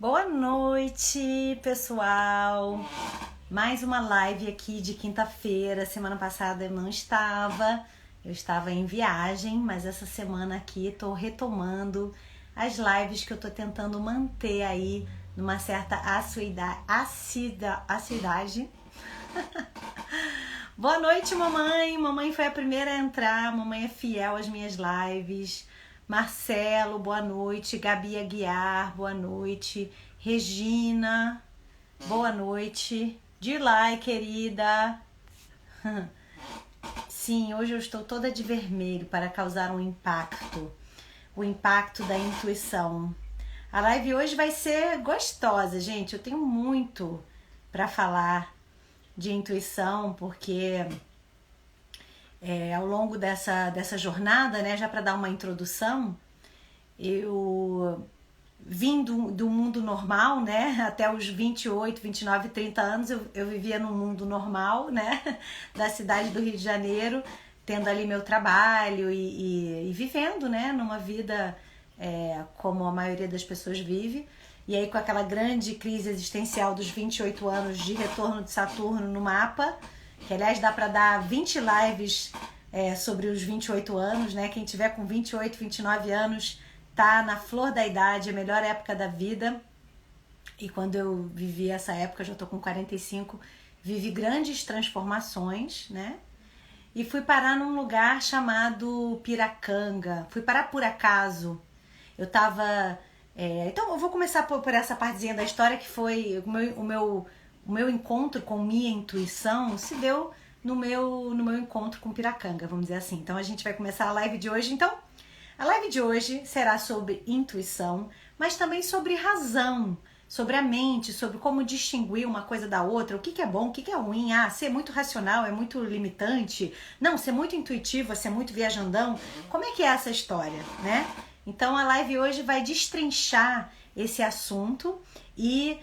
Boa noite, pessoal! Mais uma live aqui de quinta-feira. Semana passada eu estava em viagem, mas essa semana aqui estou retomando as lives que eu estou tentando manter aí numa certa assiduidade. Boa noite, mamãe! Mamãe foi a primeira a entrar, mamãe é fiel às minhas lives. Marcelo, boa noite. Gabi Aguiar, boa noite. Regina, boa noite. Dilai, querida. Sim, hoje eu estou toda de vermelho para causar um impacto. O impacto da intuição. A live hoje vai ser gostosa, gente. Eu tenho muito para falar de intuição, porque ao longo dessa jornada, né, já para dar uma introdução, eu vim do mundo normal, né, até os 28, 29, 30 anos eu vivia num mundo normal, né, da cidade do Rio de Janeiro, tendo ali meu trabalho e vivendo, né, numa vida como a maioria das pessoas vive. E aí com aquela grande crise existencial dos 28 anos de retorno de Saturno no mapa, que aliás dá para dar 20 lives sobre os 28 anos, né? Quem tiver com 28, 29 anos tá na flor da idade, a melhor época da vida. E quando eu vivi essa época, já tô com 45, vivi grandes transformações, né? E fui parar num lugar chamado Piracanga. Fui parar por acaso. Eu tava... então eu vou começar por essa partezinha da história, que foi o meu encontro com minha intuição se deu no meu encontro com Piracanga, vamos dizer assim. Então a gente vai começar a live de hoje. Então, a live de hoje será sobre intuição, mas também sobre razão, sobre a mente, sobre como distinguir uma coisa da outra, o que é bom, o que é ruim. Ah, ser muito racional é muito limitante. Não, ser muito intuitivo é ser muito viajandão. Como é que é essa história, né? Então a live hoje vai destrinchar esse assunto e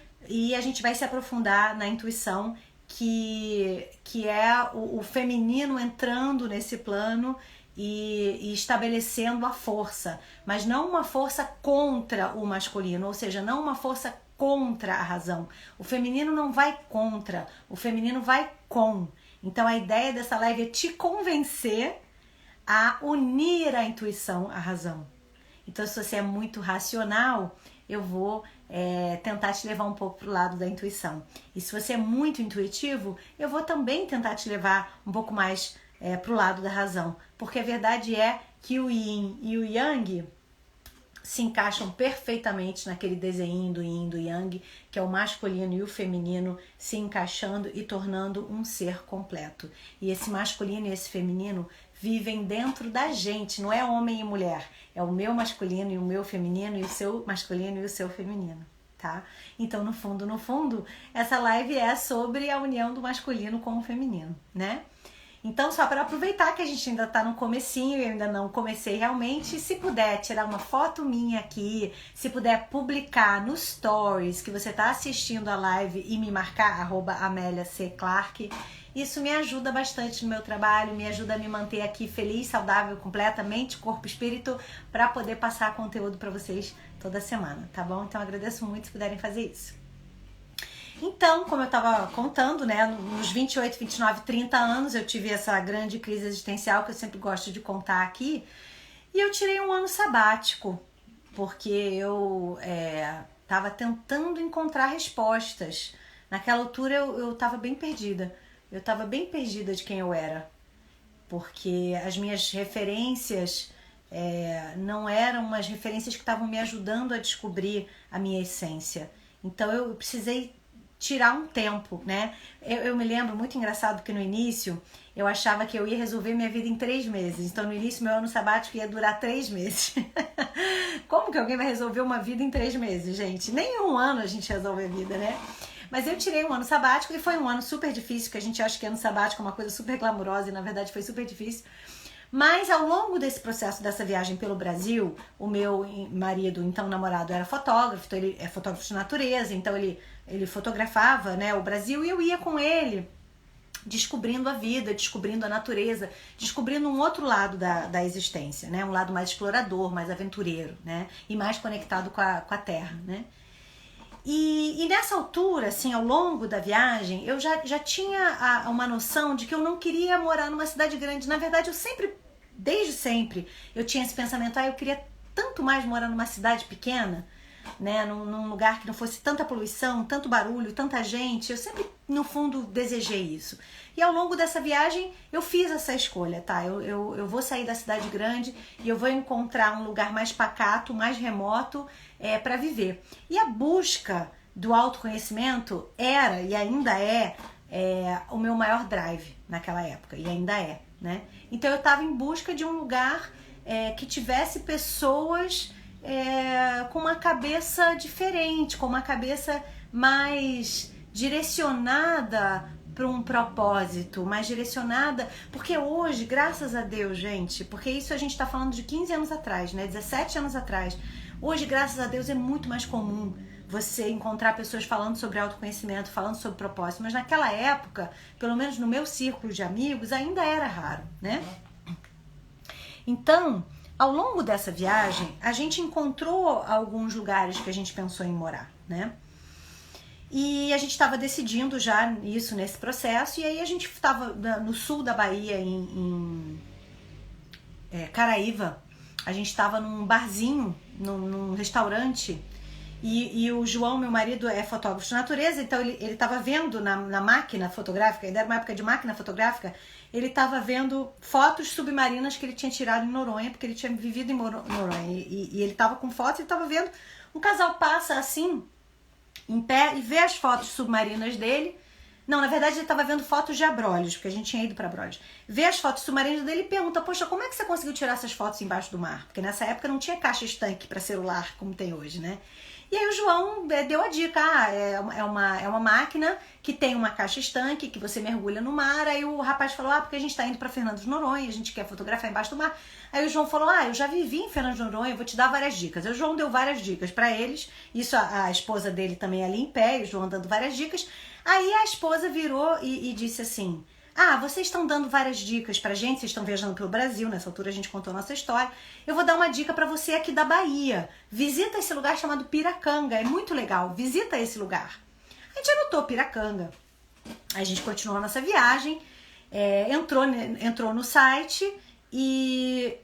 a gente vai se aprofundar na intuição, que é o feminino entrando nesse plano e estabelecendo a força, mas não uma força contra o masculino, ou seja, não uma força contra a razão. O feminino não vai contra, o feminino vai com. Então a ideia dessa live é te convencer a unir a intuição à razão. Então, se você é muito racional, eu vou tentar te levar um pouco para o lado da intuição. E se você é muito intuitivo, eu vou também tentar te levar um pouco mais para o lado da razão. Porque a verdade é que o Yin e o Yang se encaixam perfeitamente naquele desenho do Yin e do Yang, que é o masculino e o feminino se encaixando e tornando um ser completo. E esse masculino e esse feminino vivem dentro da gente, não é homem e mulher, é o meu masculino e o meu feminino e o seu masculino e o seu feminino, tá? Então, no fundo, essa live é sobre a união do masculino com o feminino, né? Então, só para aproveitar que a gente ainda tá no comecinho, eu ainda não comecei realmente, se puder tirar uma foto minha aqui, se puder publicar nos stories que você tá assistindo a live e me marcar, @AmeliaC.Clark, isso me ajuda bastante no meu trabalho, me ajuda a me manter aqui feliz, saudável, completamente, corpo e espírito, para poder passar conteúdo para vocês toda semana, tá bom? Então, agradeço muito se puderem fazer isso. Então, como eu estava contando, né, nos 28, 29, 30 anos eu tive essa grande crise existencial que eu sempre gosto de contar aqui, e eu tirei um ano sabático, porque eu estava tentando encontrar respostas. Naquela altura eu estava bem perdida, de quem eu era, porque as minhas referências não eram umas referências que estavam me ajudando a descobrir a minha essência. Então eu precisei tirar um tempo, né? Eu me lembro, muito engraçado, que no início eu achava que eu ia resolver minha vida em 3 meses. Então no início meu ano sabático ia durar 3 meses. Como que alguém vai resolver uma vida em 3 meses, gente? Nem um ano a gente resolve a vida, né? Mas eu tirei um ano sabático e foi um ano super difícil, que a gente acha que ano sabático é uma coisa super glamurosa e na verdade foi super difícil. Mas ao longo desse processo, dessa viagem pelo Brasil, o meu marido, então namorado, era fotógrafo, então ele é fotógrafo de natureza, então ele fotografava, né, o Brasil, e eu ia com ele descobrindo a vida, descobrindo a natureza, descobrindo um outro lado da existência, né, um lado mais explorador, mais aventureiro, né, e mais conectado com a terra, né. E nessa altura, assim, ao longo da viagem, eu já tinha uma noção de que eu não queria morar numa cidade grande. Na verdade, desde sempre, eu tinha esse pensamento, eu queria tanto mais morar numa cidade pequena, né, num lugar que não fosse tanta poluição, tanto barulho, tanta gente. Eu sempre, no fundo, desejei isso. E ao longo dessa viagem, eu fiz essa escolha, tá? Eu vou sair da cidade grande e eu vou encontrar um lugar mais pacato, mais remoto, para viver. E a busca do autoconhecimento era e ainda é o meu maior drive naquela época, e ainda é, né? Então eu estava em busca de um lugar que tivesse pessoas com uma cabeça diferente, com uma cabeça mais direcionada para um propósito, mais direcionada, porque hoje, graças a Deus, gente, porque isso a gente está falando de 15 anos atrás, né, 17 anos atrás, hoje, graças a Deus, é muito mais comum você encontrar pessoas falando sobre autoconhecimento, falando sobre propósito, mas naquela época, pelo menos no meu círculo de amigos, ainda era raro, né? Então, ao longo dessa viagem, a gente encontrou alguns lugares que a gente pensou em morar, né? E a gente estava decidindo já isso nesse processo, e aí a gente estava no sul da Bahia, em Caraíva. A gente estava num barzinho, num restaurante, e o João, meu marido, é fotógrafo de natureza, então ele estava vendo na máquina fotográfica, ainda era uma época de máquina fotográfica, ele estava vendo fotos submarinas que ele tinha tirado em Noronha, porque ele tinha vivido em Noronha, e ele estava com fotos, ele estava vendo um casal passa assim, em pé, e vê as fotos submarinas dele. Não, na verdade ele estava vendo fotos de Abrolhos, porque a gente tinha ido para Abrolhos. Vê as fotos submarinas dele e pergunta, poxa, como é que você conseguiu tirar essas fotos embaixo do mar? Porque nessa época não tinha caixa estanque para celular como tem hoje, né? E aí o João deu a dica, é uma máquina que tem uma caixa estanque, que você mergulha no mar. Aí o rapaz falou, porque a gente está indo para Fernando de Noronha, a gente quer fotografar embaixo do mar. Aí o João falou, eu já vivi em Fernando de Noronha, eu vou te dar várias dicas. Aí o João deu várias dicas para eles, isso a esposa dele também ali em pé, e o João dando várias dicas. Aí a esposa virou e disse assim, vocês estão dando várias dicas pra gente, vocês estão viajando pelo Brasil, nessa altura a gente contou a nossa história. Eu vou dar uma dica pra você aqui da Bahia. Visita esse lugar chamado Piracanga, é muito legal, visita esse lugar. A gente anotou Piracanga, a gente continuou a nossa viagem, entrou no site e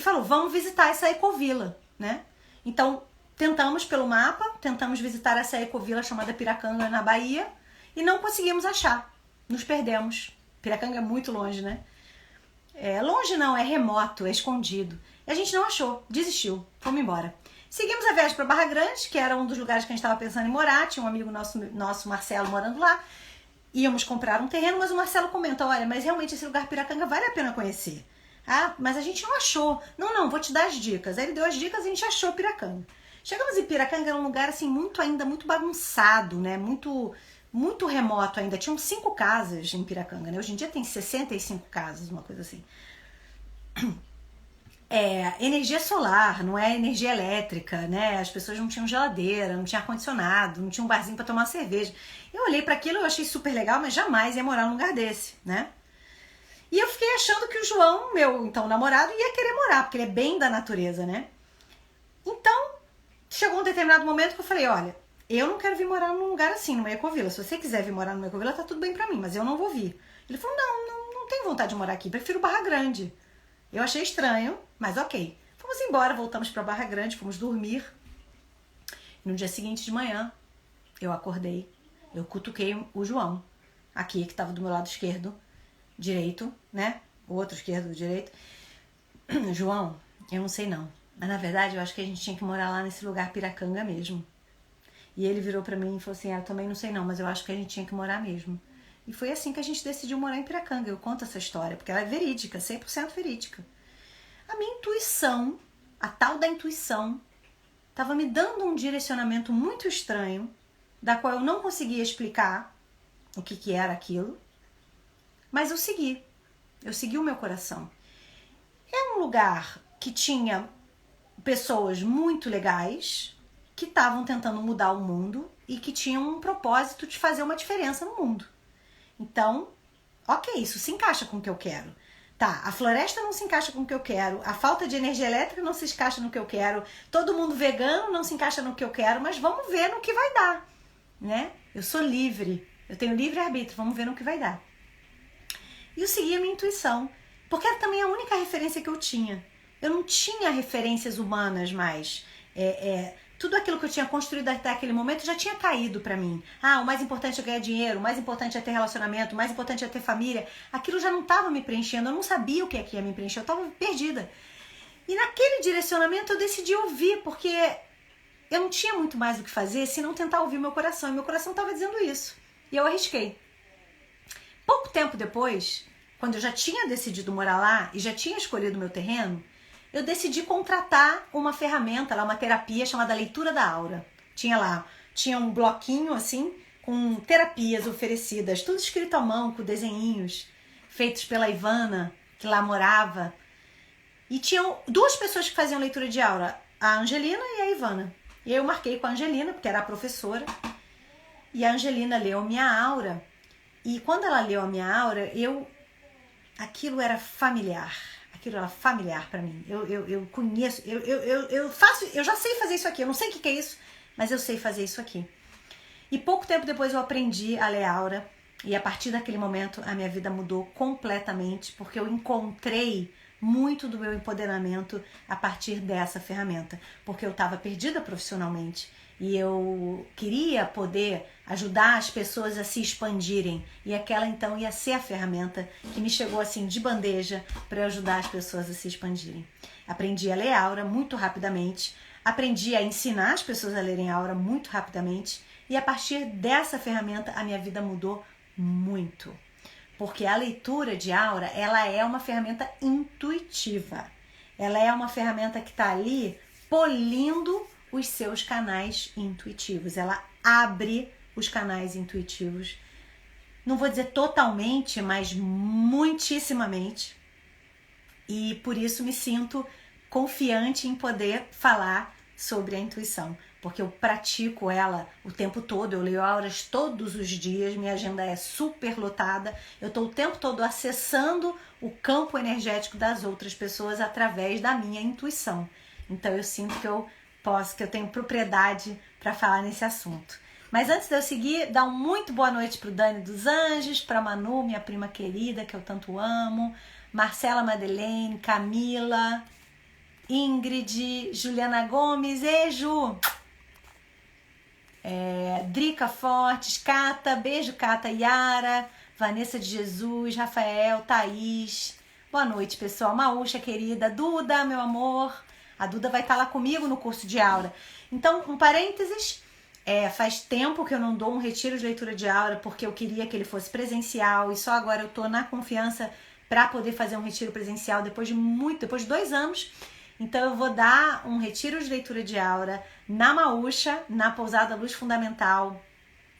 falou, vamos visitar essa ecovila, né? Então, tentamos pelo mapa, tentamos visitar essa ecovila chamada Piracanga na Bahia e não conseguimos achar. Nos perdemos. Piracanga é muito longe, né? Longe não, é remoto, é escondido. E a gente não achou, desistiu, fomos embora. Seguimos a viagem para Barra Grande, que era um dos lugares que a gente estava pensando em morar. Tinha um amigo nosso, Marcelo, morando lá. Íamos comprar um terreno, mas o Marcelo comentou, olha, mas realmente esse lugar Piracanga vale a pena conhecer. Mas a gente não achou. Não, vou te dar as dicas. Aí ele deu as dicas e a gente achou Piracanga. Chegamos em Piracanga, era um lugar assim ainda muito bagunçado, né? Muito remoto ainda. Tinham 5 casas em Piracanga, né? Hoje em dia tem 65 casas, uma coisa assim. Energia solar, não é energia elétrica, né? As pessoas não tinham geladeira, não tinha ar-condicionado, não tinha um barzinho para tomar cerveja. Eu olhei para aquilo, eu achei super legal, mas jamais ia morar num lugar desse, né? E eu fiquei achando que o João, meu então namorado, ia querer morar, porque ele é bem da natureza, né? Então, chegou um determinado momento que eu falei, olha, eu não quero vir morar num lugar assim, numa ecovila. Se você quiser vir morar numa ecovila, tá tudo bem pra mim, mas eu não vou vir. Ele falou, não tenho vontade de morar aqui, prefiro Barra Grande. Eu achei estranho, mas ok. Fomos embora, voltamos pra Barra Grande, fomos dormir. No dia seguinte de manhã, eu acordei, eu cutuquei o João, aqui, que tava do meu lado esquerdo, direito, né? O outro esquerdo, direito. João, eu não sei não. Mas na verdade, eu acho que a gente tinha que morar lá nesse lugar Piracanga mesmo. E ele virou pra mim e falou assim, eu também não sei não, mas eu acho que a gente tinha que morar mesmo. E foi assim que a gente decidiu morar em Piracanga. Eu conto essa história, porque ela é verídica, 100% verídica. A minha intuição, a tal da intuição, estava me dando um direcionamento muito estranho, da qual eu não conseguia explicar o que era aquilo, mas eu segui o meu coração. É um lugar que tinha pessoas muito legais, que estavam tentando mudar o mundo e que tinham um propósito de fazer uma diferença no mundo. Então, ok, isso se encaixa com o que eu quero. Tá, a floresta não se encaixa com o que eu quero, a falta de energia elétrica não se encaixa no que eu quero, todo mundo vegano não se encaixa no que eu quero, mas vamos ver no que vai dar, né? Eu sou livre, eu tenho livre-arbítrio, vamos ver no que vai dar. E eu segui a minha intuição, porque era também a única referência que eu tinha. Eu não tinha referências humanas mais. Tudo aquilo que eu tinha construído até aquele momento já tinha caído pra mim. O mais importante é ganhar dinheiro, o mais importante é ter relacionamento, o mais importante é ter família. Aquilo já não estava me preenchendo, eu não sabia o que é que ia me preencher, eu estava perdida. E naquele direcionamento eu decidi ouvir, porque eu não tinha muito mais o que fazer se não tentar ouvir meu coração. E meu coração estava dizendo isso. E eu arrisquei. Pouco tempo depois, quando eu já tinha decidido morar lá e já tinha escolhido meu terreno, eu decidi contratar uma ferramenta, uma terapia chamada Leitura da Aura. Tinha um bloquinho assim, com terapias oferecidas, tudo escrito à mão, com desenhinhos, feitos pela Ivana, que lá morava. E tinham 2 pessoas que faziam leitura de aura, a Angelina e a Ivana. E eu marquei com a Angelina, porque era a professora, e a Angelina leu a minha aura. E quando ela leu a minha aura, aquilo era familiar. Aquilo era familiar pra mim. Eu conheço, eu já sei fazer isso aqui. Eu não sei o que é isso, mas eu sei fazer isso aqui. E pouco tempo depois eu aprendi a ler aura. E a partir daquele momento a minha vida mudou completamente, porque eu encontrei muito do meu empoderamento a partir dessa ferramenta. Porque eu estava perdida profissionalmente. E eu queria poder ajudar as pessoas a se expandirem. E aquela então ia ser a ferramenta que me chegou assim de bandeja para ajudar as pessoas a se expandirem. Aprendi a ler aura muito rapidamente. Aprendi a ensinar as pessoas a lerem aura muito rapidamente. E a partir dessa ferramenta a minha vida mudou muito. Porque a leitura de aura, ela é uma ferramenta intuitiva. Ela é uma ferramenta que está ali polindo os seus canais intuitivos. Ela abre os canais intuitivos. Não vou dizer totalmente, mas muitíssimamente. E por isso me sinto confiante em poder falar sobre a intuição. Porque eu pratico ela o tempo todo. Eu leio auras todos os dias. Minha agenda é super lotada. Eu estou o tempo todo acessando o campo energético das outras pessoas através da minha intuição. Então eu sinto que eu tenho propriedade para falar nesse assunto. Mas antes de eu seguir, dá uma muito boa noite para o Dani dos Anjos, para Manu, minha prima querida, que eu tanto amo, Marcela Madeleine, Camila, Ingrid, Juliana Gomes, Ju, Drica Fortes, Cata, beijo Cata, Yara, Vanessa de Jesus, Rafael, Thaís, boa noite pessoal, Maúcha querida, Duda, meu amor, a Duda vai estar lá comigo no curso de aura. Então, um parênteses, faz tempo que eu não dou um retiro de leitura de aura, porque eu queria que ele fosse presencial, e só agora eu tô na confiança para poder fazer um retiro presencial depois de 2 anos. Então eu vou dar um retiro de leitura de aura na Maúcha, na Pousada Luz Fundamental,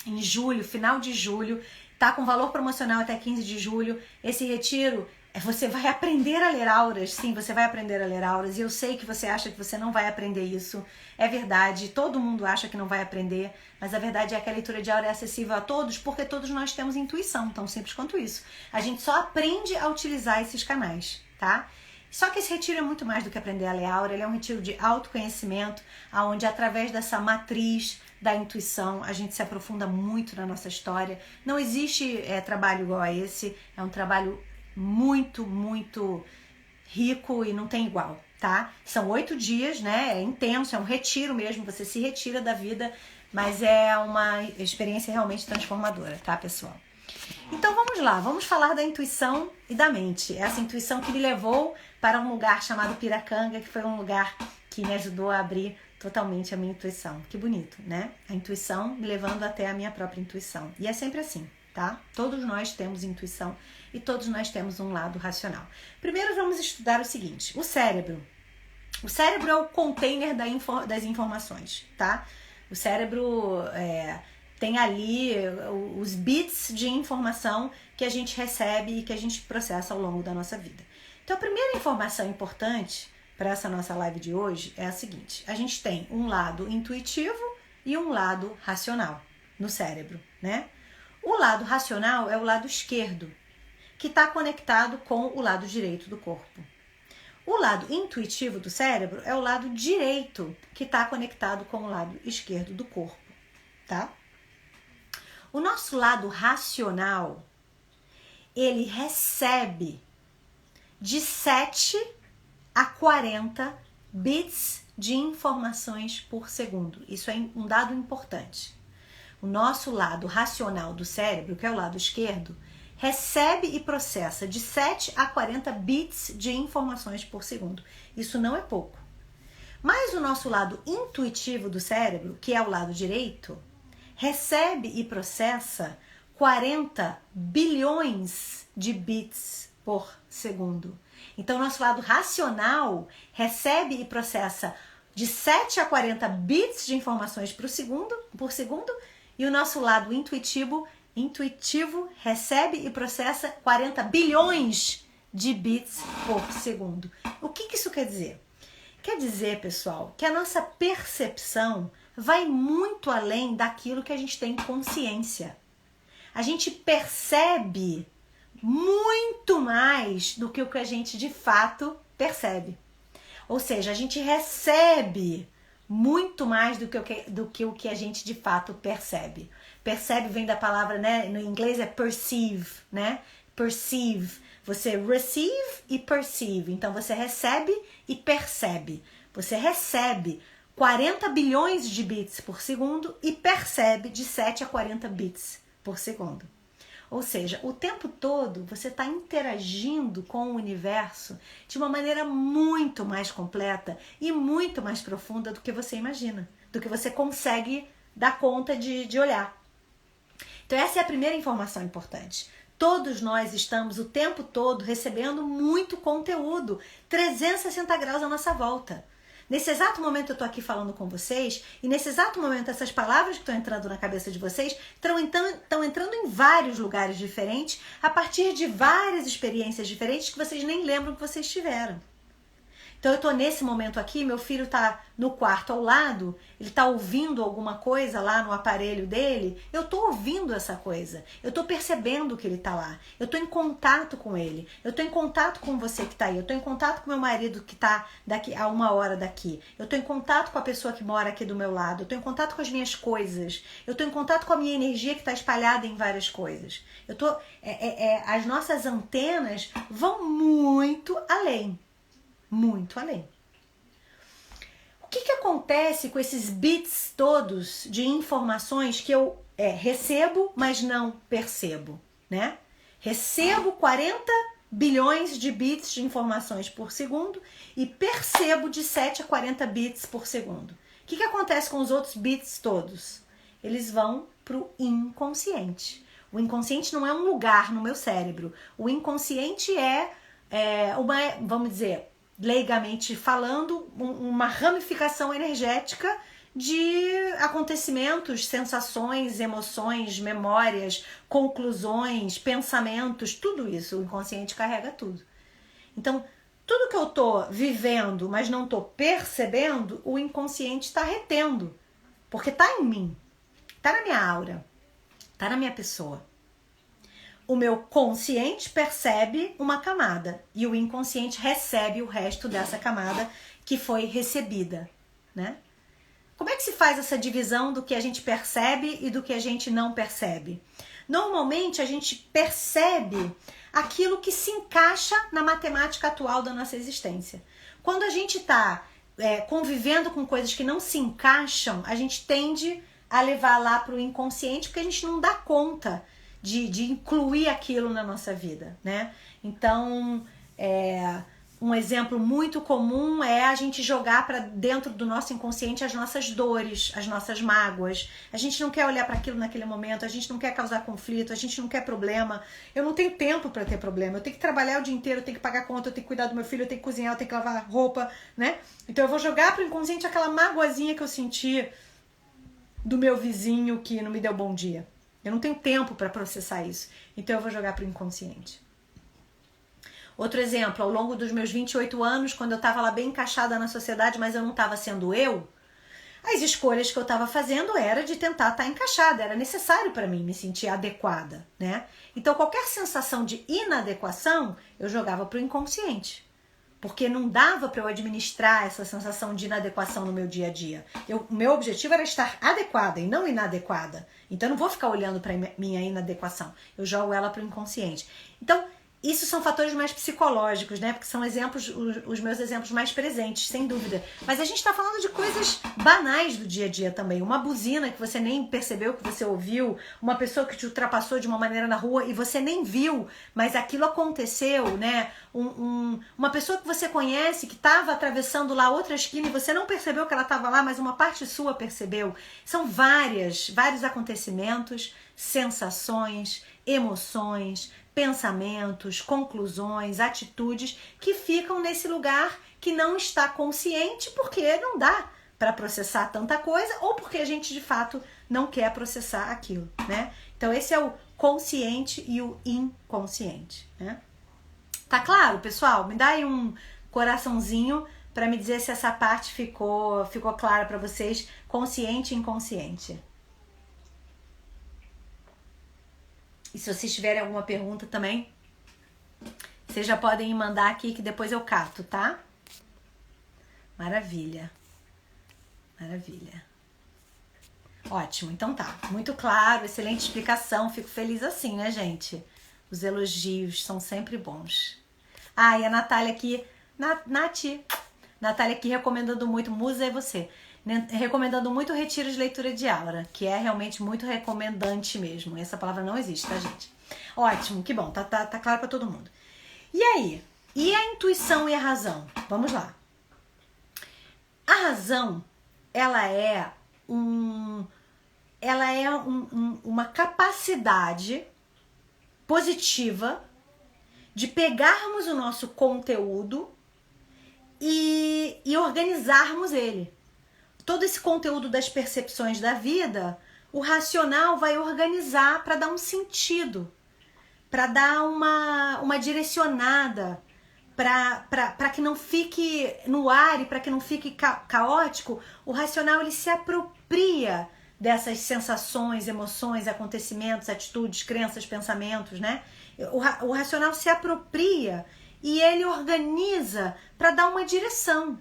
em julho, final de julho. Tá com valor promocional até 15 de julho. Esse retiro, você vai aprender a ler auras. Sim, você vai aprender a ler auras. E eu sei que você acha que você não vai aprender isso. É verdade, todo mundo acha que não vai aprender. Mas a verdade é que a leitura de aura é acessível a todos, porque todos nós temos intuição, tão simples quanto isso. A gente só aprende a utilizar esses canais, tá? Só que esse retiro é muito mais do que aprender a ler aura, ele é um retiro de autoconhecimento, onde através dessa matriz da intuição a gente se aprofunda muito na nossa história. Não existe trabalho igual a esse, é um trabalho muito, muito rico e não tem igual, tá? São 8 dias, né? É intenso, é um retiro mesmo, você se retira da vida, mas é uma experiência realmente transformadora, tá, pessoal? Então vamos lá, vamos falar da intuição e da mente. Essa intuição que me levou para um lugar chamado Piracanga, que foi um lugar que me ajudou a abrir totalmente a minha intuição. Que bonito, né? A intuição me levando até a minha própria intuição. E é sempre assim, tá? Todos nós temos intuição e todos nós temos um lado racional. Primeiro vamos estudar o seguinte, o cérebro. O cérebro é o container das informações, tá? O cérebro tem ali os bits de informação que a gente recebe e que a gente processa ao longo da nossa vida. Então, a primeira informação importante para essa nossa live de hoje é a seguinte. A gente tem um lado intuitivo e um lado racional no cérebro, né? O lado racional é o lado esquerdo. que está conectado com o lado direito do corpo. O lado intuitivo do cérebro é o lado direito, que está conectado com o lado esquerdo do corpo, tá? O nosso lado racional, ele recebe de 7 a 40 bits de informações por segundo. Isso é um dado importante. O nosso lado racional do cérebro, que é o lado esquerdo, recebe e processa de 7 a 40 bits de informações por segundo. Isso não é pouco. Mas o nosso lado intuitivo do cérebro, que é o lado direito, recebe e processa 40 bilhões de bits por segundo. Então, o nosso lado racional recebe e processa de 7 a 40 bits de informações por segundo, e o nosso lado intuitivo recebe e processa 40 bilhões de bits por segundo. O que isso quer dizer? Quer dizer, pessoal, que a nossa percepção vai muito além daquilo que a gente tem consciência. A gente percebe muito mais do que o que a gente de fato percebe. Ou seja, a gente recebe muito mais do que o que a gente de fato percebe. Percebe vem da palavra, né? No inglês é perceive, né? Perceive. Você receive e perceive. Então você recebe e percebe. Você recebe 40 bilhões de bits por segundo e percebe de 7 a 40 bits por segundo. Ou seja, o tempo todo você está interagindo com o universo de uma maneira muito mais completa e muito mais profunda do que você imagina, do que você consegue dar conta de olhar. Então essa é a primeira informação importante. Todos nós estamos o tempo todo recebendo muito conteúdo, 360 graus à nossa volta. Nesse exato momento eu estou aqui falando com vocês e nesse exato momento essas palavras que estão entrando na cabeça de vocês estão entrando em vários lugares diferentes a partir de várias experiências diferentes que vocês nem lembram que vocês tiveram. Então eu estou nesse momento aqui, meu filho está no quarto ao lado, ele está ouvindo alguma coisa lá no aparelho dele, eu estou ouvindo essa coisa, eu estou percebendo que ele está lá, eu estou em contato com ele, eu estou em contato com você que está aí, eu estou em contato com meu marido que está daqui a 1 hora daqui, eu estou em contato com a pessoa que mora aqui do meu lado, eu estou em contato com as minhas coisas, eu estou em contato com a minha energia que está espalhada em várias coisas. As nossas antenas vão muito além. Muito além. O que acontece com esses bits todos de informações que eu recebo, mas não percebo, né? Recebo 40 bilhões de bits de informações por segundo e percebo de 7 a 40 bits por segundo. O que acontece com os outros bits todos? Eles vão para o inconsciente. O inconsciente não é um lugar no meu cérebro. O inconsciente vamos dizer, leigamente falando, uma ramificação energética de acontecimentos, sensações, emoções, memórias, conclusões, pensamentos, tudo isso. O inconsciente carrega tudo. Então, tudo que eu estou vivendo, mas não estou percebendo, o inconsciente está retendo. Porque está em mim, está na minha aura, está na minha pessoa. O meu consciente percebe uma camada e o inconsciente recebe o resto dessa camada que foi recebida, né? Como é que se faz essa divisão do que a gente percebe e do que a gente não percebe? Normalmente a gente percebe aquilo que se encaixa na matemática atual da nossa existência. Quando a gente está convivendo com coisas que não se encaixam, a gente tende a levar lá para o inconsciente porque a gente não dá conta de incluir aquilo na nossa vida, né? Então, um exemplo muito comum é a gente jogar para dentro do nosso inconsciente as nossas dores, as nossas mágoas. A gente não quer olhar para aquilo naquele momento, a gente não quer causar conflito, a gente não quer problema. Eu não tenho tempo para ter problema, eu tenho que trabalhar o dia inteiro, eu tenho que pagar conta, eu tenho que cuidar do meu filho, eu tenho que cozinhar, eu tenho que lavar roupa, né? Então eu vou jogar para o inconsciente aquela magoazinha que eu senti do meu vizinho que não me deu bom dia. Eu não tenho tempo para processar isso. Então eu vou jogar para o inconsciente. Outro exemplo, ao longo dos meus 28 anos, quando eu estava lá bem encaixada na sociedade, mas eu não estava sendo eu, As escolhas que eu estava fazendo era de tentar estar encaixada, era necessário para mim me sentir adequada, né? Então qualquer sensação de inadequação eu jogava para o inconsciente, porque não dava para eu administrar essa sensação de inadequação no meu dia a dia. O meu objetivo era estar adequada e não inadequada. Então eu não vou ficar olhando para minha inadequação, eu jogo ela para o inconsciente. Então isso são fatores mais psicológicos, né? Porque são exemplos, os meus exemplos mais presentes, sem dúvida. Mas a gente está falando de coisas banais do dia a dia também. Uma buzina que você nem percebeu que você ouviu, uma pessoa que te ultrapassou de uma maneira na rua e você nem viu, mas aquilo aconteceu, né? Uma pessoa que você conhece que estava atravessando lá outra esquina e você não percebeu que ela estava lá, mas uma parte sua percebeu. São vários acontecimentos, sensações, emoções, pensamentos, conclusões, atitudes que ficam nesse lugar que não está consciente porque não dá para processar tanta coisa ou porque a gente de fato não quer processar aquilo, né? Então esse é o consciente e o inconsciente, né? Tá claro, pessoal? Me dá aí um coraçãozinho para me dizer se essa parte ficou clara para vocês, consciente e inconsciente. E se vocês tiverem alguma pergunta também, vocês já podem me mandar aqui que depois eu cato, tá? Maravilha. Maravilha. Ótimo, então tá. Muito claro, excelente explicação. Fico feliz assim, né, gente? Os elogios são sempre bons. Ah, e a Natália aqui, Natália aqui recomendando muito, Musa é você, recomendando muito o retiro de leitura de aura, que é realmente muito recomendante mesmo. Essa palavra não existe, tá, gente? Ótimo, que bom, tá claro pra todo mundo. E aí? E a intuição e a razão? Vamos lá. A razão, ela é uma capacidade positiva de pegarmos o nosso conteúdo e organizarmos ele. Todo esse conteúdo das percepções da vida, o racional vai organizar para dar um sentido, para dar uma direcionada, para que não fique no ar e para que não fique caótico. O racional ele se apropria dessas sensações, emoções, acontecimentos, atitudes, crenças, pensamentos, né? O racional se apropria e ele organiza para dar uma direção.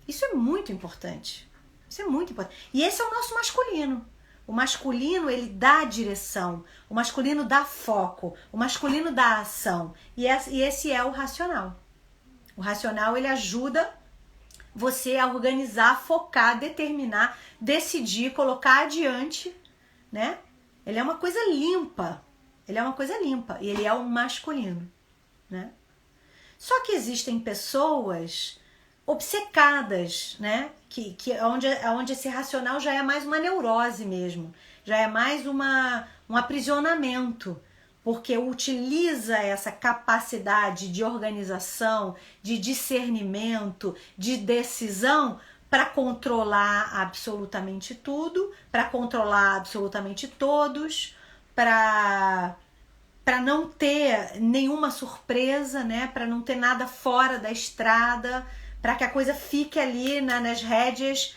Isso é muito importante. Isso é muito importante. E esse é o nosso masculino. O masculino, ele dá direção. O masculino dá foco. O masculino dá ação. E esse é o racional. O racional, ele ajuda você a organizar, focar, determinar, decidir, colocar adiante, né? Ele é uma coisa limpa. Ele é uma coisa limpa. E ele é o masculino, né? Só que existem pessoas obcecadas, né? Onde esse racional já é mais uma neurose mesmo, já é mais um aprisionamento, porque utiliza essa capacidade de organização, de discernimento, de decisão para controlar absolutamente tudo, para controlar absolutamente todos, para não ter nenhuma surpresa, né? Para não ter nada fora da estrada, para que a coisa fique ali nas rédeas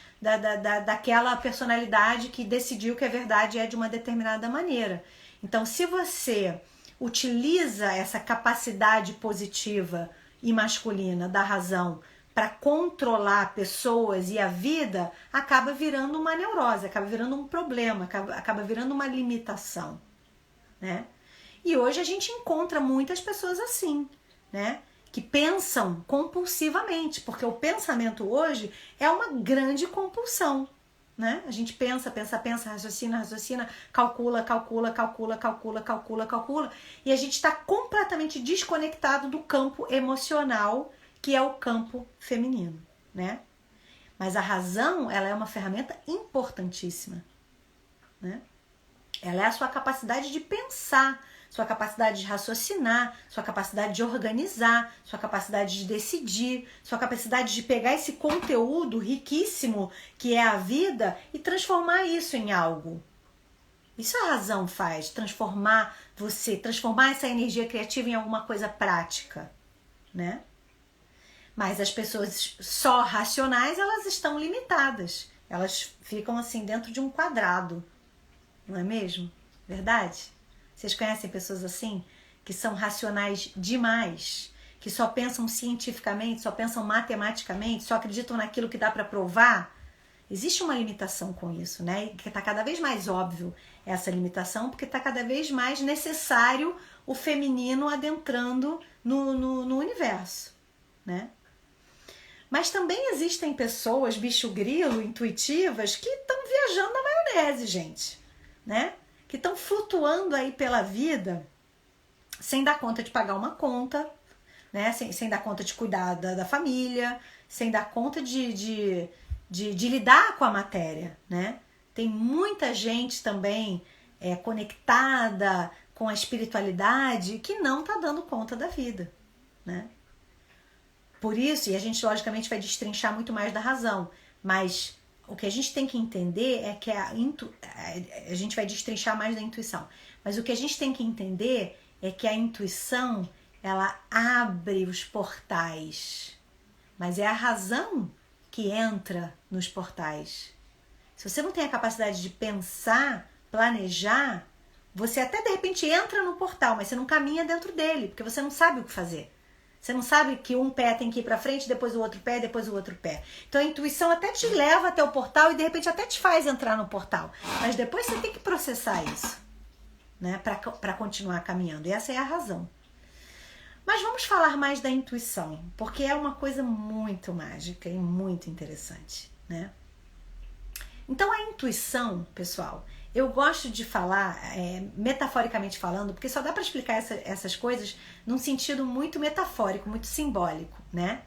daquela personalidade que decidiu que a verdade é de uma determinada maneira. Então, se você utiliza essa capacidade positiva e masculina da razão para controlar pessoas e a vida, acaba virando uma neurose, acaba virando um problema, acaba virando uma limitação, né? E hoje a gente encontra muitas pessoas assim, né? Que pensam compulsivamente, porque o pensamento hoje é uma grande compulsão, né? A gente pensa, raciocina, calcula, e a gente está completamente desconectado do campo emocional, que é o campo feminino, né? Mas a razão, ela é uma ferramenta importantíssima, né? Ela é a sua capacidade de pensar, sua capacidade de raciocinar, sua capacidade de organizar, sua capacidade de decidir, sua capacidade de pegar esse conteúdo riquíssimo que é a vida e transformar isso em algo. Isso a razão faz, transformar essa energia criativa em alguma coisa prática, né? Mas as pessoas só racionais, elas estão limitadas. Elas ficam assim dentro de um quadrado, não é mesmo? Verdade? Vocês conhecem pessoas assim? Que são racionais demais, que só pensam cientificamente, só pensam matematicamente, só acreditam naquilo que dá para provar? Existe uma limitação com isso, né? E que está cada vez mais óbvio essa limitação, porque está cada vez mais necessário o feminino adentrando no universo, né? Mas também existem pessoas, bicho grilo, intuitivas, que estão viajando na maionese, gente, né? Que estão flutuando aí pela vida sem dar conta de pagar uma conta, né? Sem dar conta de cuidar da família, sem dar conta de lidar com a matéria, né? Tem muita gente também conectada com a espiritualidade que não está dando conta da vida, né? Por isso, e a gente logicamente vai destrinchar muito mais da razão, mas o que a gente tem que entender é que a gente vai destrinchar mais da intuição, mas o que a gente tem que entender é que a intuição, ela abre os portais, mas é a razão que entra nos portais. Se você não tem a capacidade de pensar, planejar, você até de repente entra no portal, mas você não caminha dentro dele, porque você não sabe o que fazer. Você não sabe que um pé tem que ir para frente, depois o outro pé, depois o outro pé. Então a intuição até te leva até o portal e de repente até te faz entrar no portal. Mas depois você tem que processar isso, né, para continuar caminhando. E essa é a razão. Mas vamos falar mais da intuição, porque é uma coisa muito mágica e muito interessante, né? Então a intuição, pessoal, eu gosto de falar, metaforicamente falando, porque só dá para explicar essas coisas num sentido muito metafórico, muito simbólico, né?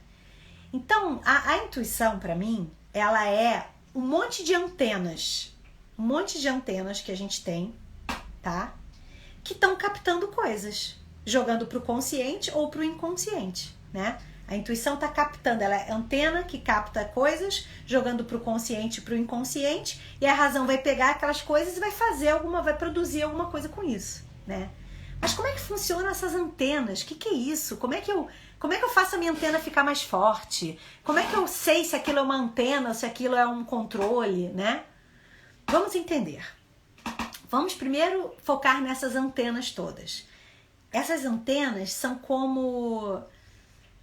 Então, a intuição, para mim, ela é um monte de antenas que a gente tem, tá? Que estão captando coisas, jogando pro consciente ou pro inconsciente, né? A intuição está captando, ela é antena que capta coisas, jogando para o consciente e para o inconsciente, e a razão vai pegar aquelas coisas e vai produzir alguma coisa com isso, né? Mas como é que funcionam essas antenas? O que é isso? Como é que eu faço a minha antena ficar mais forte? Como é que eu sei se aquilo é uma antena ou se aquilo é um controle, né? Vamos entender. Vamos primeiro focar nessas antenas todas. Essas antenas são como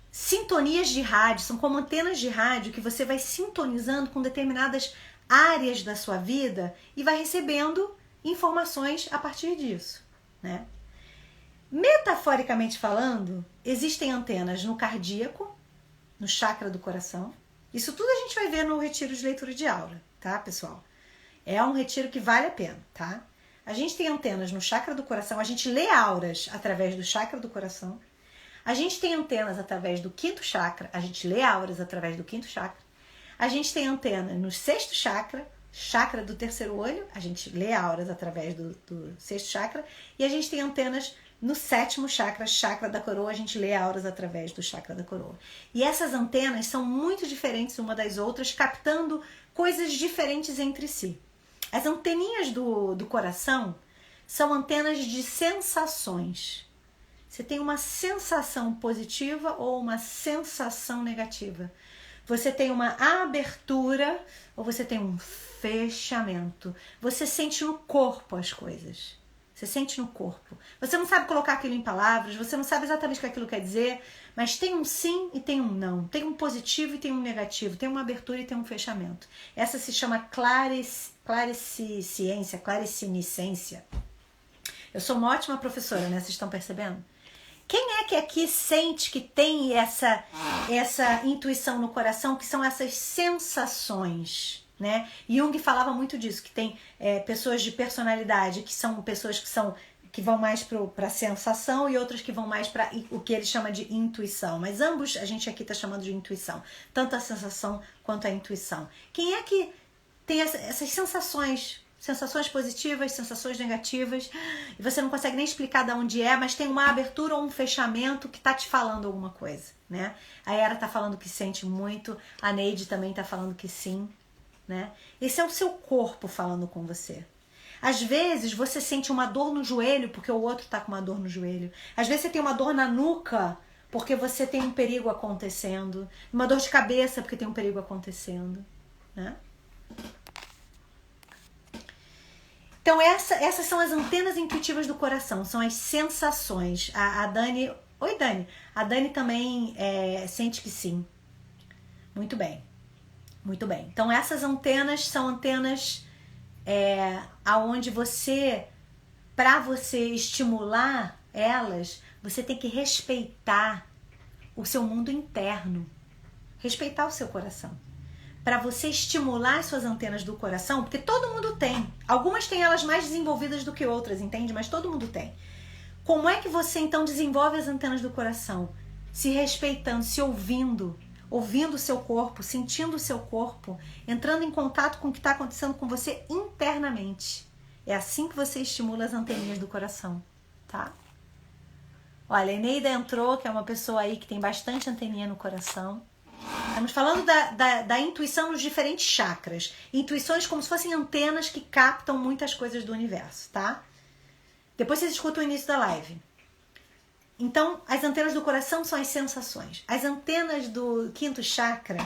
sintonias de rádio, são como antenas de rádio que você vai sintonizando com determinadas áreas da sua vida e vai recebendo informações a partir disso, né? Metaforicamente falando, existem antenas no cardíaco, no chakra do coração. Isso tudo a gente vai ver no retiro de leitura de aura, tá, pessoal? É um retiro que vale a pena, tá? A gente tem antenas no chakra do coração, a gente lê auras através do chakra do coração. A gente tem antenas através do quinto chakra, a gente lê auras através do quinto chakra. A gente tem antena no sexto chakra, chakra do terceiro olho, a gente lê auras através do sexto chakra. E a gente tem antenas no sétimo chakra, chakra da coroa, a gente lê auras através do chakra da coroa. E essas antenas são muito diferentes uma das outras, captando coisas diferentes entre si. As anteninhas do coração são antenas de sensações. Você tem uma sensação positiva ou uma sensação negativa. Você tem uma abertura ou você tem um fechamento. Você sente no corpo as coisas. Você sente no corpo. Você não sabe colocar aquilo em palavras, você não sabe exatamente o que aquilo quer dizer, mas tem um sim e tem um não. Tem um positivo e tem um negativo. Tem uma abertura e tem um fechamento. Essa se chama claresciência. Eu sou uma ótima professora, né? Vocês estão percebendo? Quem é que aqui sente que tem essa intuição no coração, que são essas sensações, né? Jung falava muito disso, que tem pessoas de personalidade, que são pessoas que vão mais para a sensação e outras que vão mais para o que ele chama de intuição. Mas ambos a gente aqui está chamando de intuição, tanto a sensação quanto a intuição. Quem é que tem essas sensações positivas, sensações negativas, e você não consegue nem explicar de onde é, mas tem uma abertura ou um fechamento que tá te falando alguma coisa, né? A Era tá falando que sente muito, a Neide também tá falando que sim, né? Esse é o seu corpo falando com você. Às vezes você sente uma dor no joelho porque o outro tá com uma dor no joelho. Às vezes você tem uma dor na nuca porque você tem um perigo acontecendo. Uma dor de cabeça porque tem um perigo acontecendo, né? Então essas são as antenas intuitivas do coração, são as sensações. A Dani... Oi, Dani. A Dani também sente que sim. Muito bem. Muito bem. Então essas antenas são antenas aonde para você estimular elas, você tem que respeitar o seu mundo interno. Respeitar o seu coração. Para você estimular as suas antenas do coração, porque todo mundo tem. Algumas têm elas mais desenvolvidas do que outras, entende? Mas todo mundo tem. Como é que você então desenvolve as antenas do coração? Se respeitando, se ouvindo o seu corpo, sentindo o seu corpo, entrando em contato com o que está acontecendo com você internamente. É assim que você estimula as anteninhas do coração, tá? Olha, a Eneida entrou, que é uma pessoa aí que tem bastante anteninha no coração. Estamos falando da intuição nos diferentes chakras. Intuições como se fossem antenas que captam muitas coisas do universo, tá? Depois vocês escutam o início da live. Então, as antenas do coração são as sensações. As antenas do quinto chakra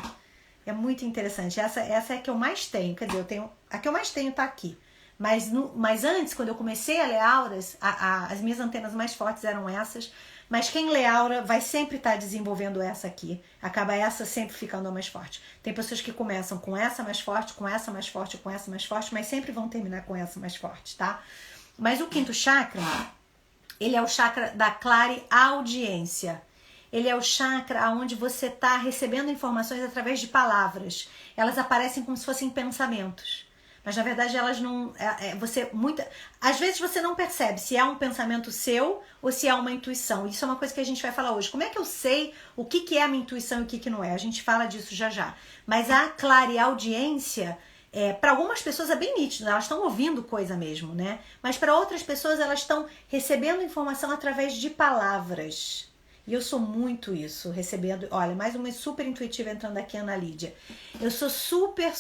é muito interessante. Essa é a que eu mais tenho. Quer dizer, a que eu mais tenho tá aqui. Mas antes, quando eu comecei a ler auras, as minhas antenas mais fortes eram essas. Mas quem lê aura vai sempre estar desenvolvendo essa aqui. Acaba essa sempre ficando a mais forte. Tem pessoas que começam com essa mais forte, com essa mais forte, com essa mais forte, mas sempre vão terminar com essa mais forte, tá? Mas o quinto chakra, ele é o chakra da clareaudiência. Ele é o chakra onde você está recebendo informações através de palavras. Elas aparecem como se fossem pensamentos. Mas na verdade elas não... às vezes você não percebe se é um pensamento seu ou se é uma intuição. Isso é uma coisa que a gente vai falar hoje. Como é que eu sei o que é a minha intuição e o que não é? A gente fala disso já já. Mas a clareaudiência, para algumas pessoas é bem nítido, elas estão ouvindo coisa mesmo, né? Mas para outras pessoas elas estão recebendo informação através de palavras. E eu sou muito isso, recebendo... Olha, mais uma super intuitiva entrando aqui, Ana Lídia. Eu sou super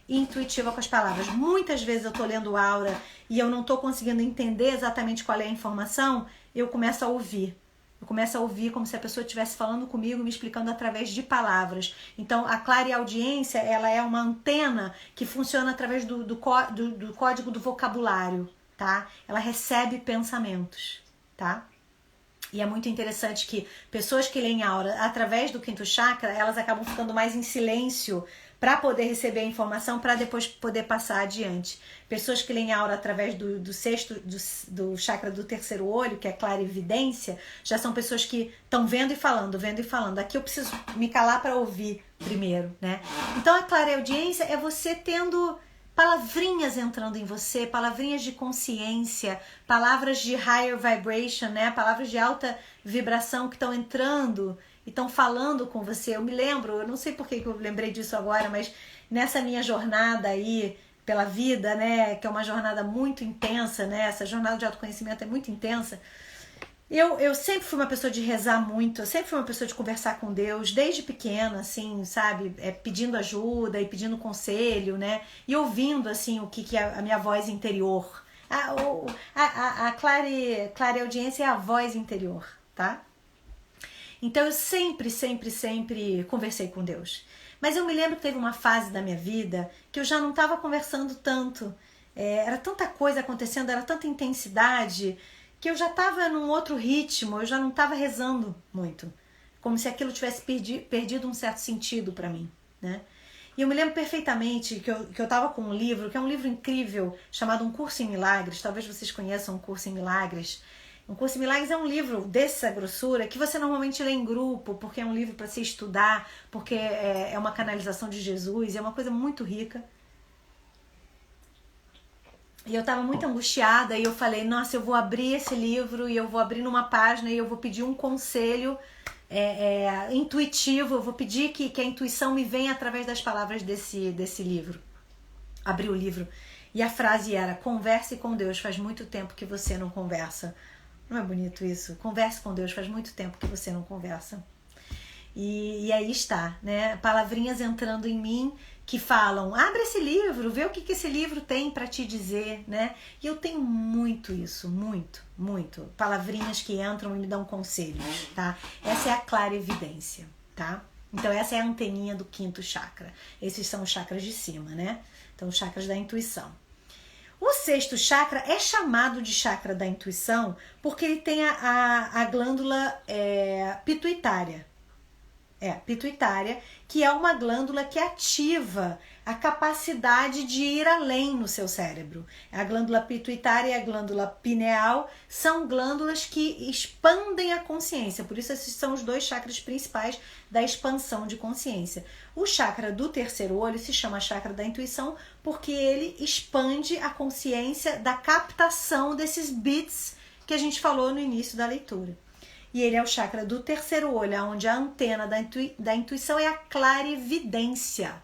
intuitiva com as palavras. Muitas vezes eu tô lendo aura e eu não tô conseguindo entender exatamente qual é a informação, eu começo a ouvir. Eu começo a ouvir como se a pessoa estivesse falando comigo, me explicando através de palavras. Então, a clareaudiência, ela é uma antena que funciona através do código do vocabulário, tá? Ela recebe pensamentos, tá? E é muito interessante que pessoas que leem aura através do quinto chakra, elas acabam ficando mais em silêncio para poder receber a informação, para depois poder passar adiante. Pessoas que leem aura através do sexto, do chakra do terceiro olho, que é clarividência, já são pessoas que estão vendo e falando, vendo e falando. Aqui eu preciso me calar para ouvir primeiro, né? Então a clareaudiência é você tendo palavrinhas entrando em você, palavrinhas de consciência, palavras de higher vibration, né? Palavras de alta vibração que estão entrando e estão falando com você. Eu me lembro, eu não sei por que eu lembrei disso agora, mas nessa minha jornada aí pela vida, né? Que é uma jornada muito intensa, né? Essa jornada de autoconhecimento é muito intensa. Eu sempre fui uma pessoa de rezar muito, eu sempre fui uma pessoa de conversar com Deus, desde pequena, assim, sabe? Pedindo ajuda e pedindo conselho, né? E ouvindo, assim, o que é a minha voz interior. A clareaudiência é a voz interior, tá? Então eu sempre conversei com Deus. Mas eu me lembro que teve uma fase da minha vida que eu já não estava conversando tanto. Era tanta coisa acontecendo, era tanta intensidade, que eu já estava num outro ritmo, eu já não estava rezando muito. Como se aquilo tivesse perdido um certo sentido para mim, né? E eu me lembro perfeitamente que eu estava com um livro, que é um livro incrível, chamado Um Curso em Milagres. Talvez vocês conheçam Um Curso em Milagres. Um Curso em Milagres é um livro dessa grossura que você normalmente lê em grupo, porque é um livro para se estudar, porque é uma canalização de Jesus, é uma coisa muito rica. E eu estava muito angustiada e eu falei, nossa, eu vou abrir esse livro e eu vou abrir numa página e eu vou pedir um conselho intuitivo, eu vou pedir que a intuição me venha através das palavras desse livro. Abri o livro e a frase era, converse com Deus, faz muito tempo que você não conversa. Não é bonito isso? Converse com Deus, faz muito tempo que você não conversa. E aí está, né? Palavrinhas entrando em mim que falam, abre esse livro, vê o que esse livro tem para te dizer, né? E eu tenho muito isso, muito. Palavrinhas que entram e me dão conselhos, tá? Essa é a clarividência, tá? Então essa é a anteninha do quinto chakra. Esses são os chakras de cima, né? Então os chakras da intuição. O sexto chakra é chamado de chakra da intuição porque ele tem a glândula pituitária. Pituitária, que é uma glândula que ativa a capacidade de ir além no seu cérebro. A glândula pituitária e a glândula pineal são glândulas que expandem a consciência, por isso esses são os dois chakras principais da expansão de consciência. O chakra do terceiro olho se chama chakra da intuição porque ele expande a consciência da captação desses bits que a gente falou no início da leitura. E ele é o chakra do terceiro olho, onde a antena da intuição é a clarividência.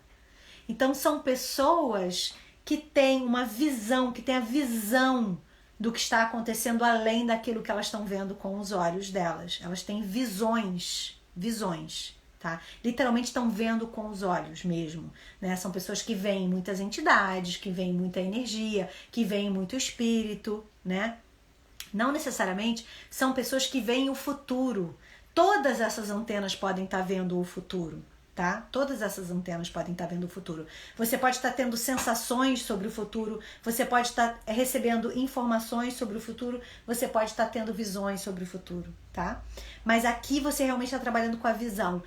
Então são pessoas que têm uma visão, que têm a visão do que está acontecendo além daquilo que elas estão vendo com os olhos delas. Elas têm visões, tá? Literalmente estão vendo com os olhos mesmo, né? São pessoas que veem muitas entidades, que veem muita energia, que veem muito espírito, né? Não necessariamente são pessoas que veem o futuro. Todas essas antenas podem estar vendo o futuro, tá? Todas essas antenas podem estar vendo o futuro. Você pode estar tendo sensações sobre o futuro, você pode estar recebendo informações sobre o futuro, você pode estar tendo visões sobre o futuro, tá? Mas aqui você realmente está trabalhando com a visão.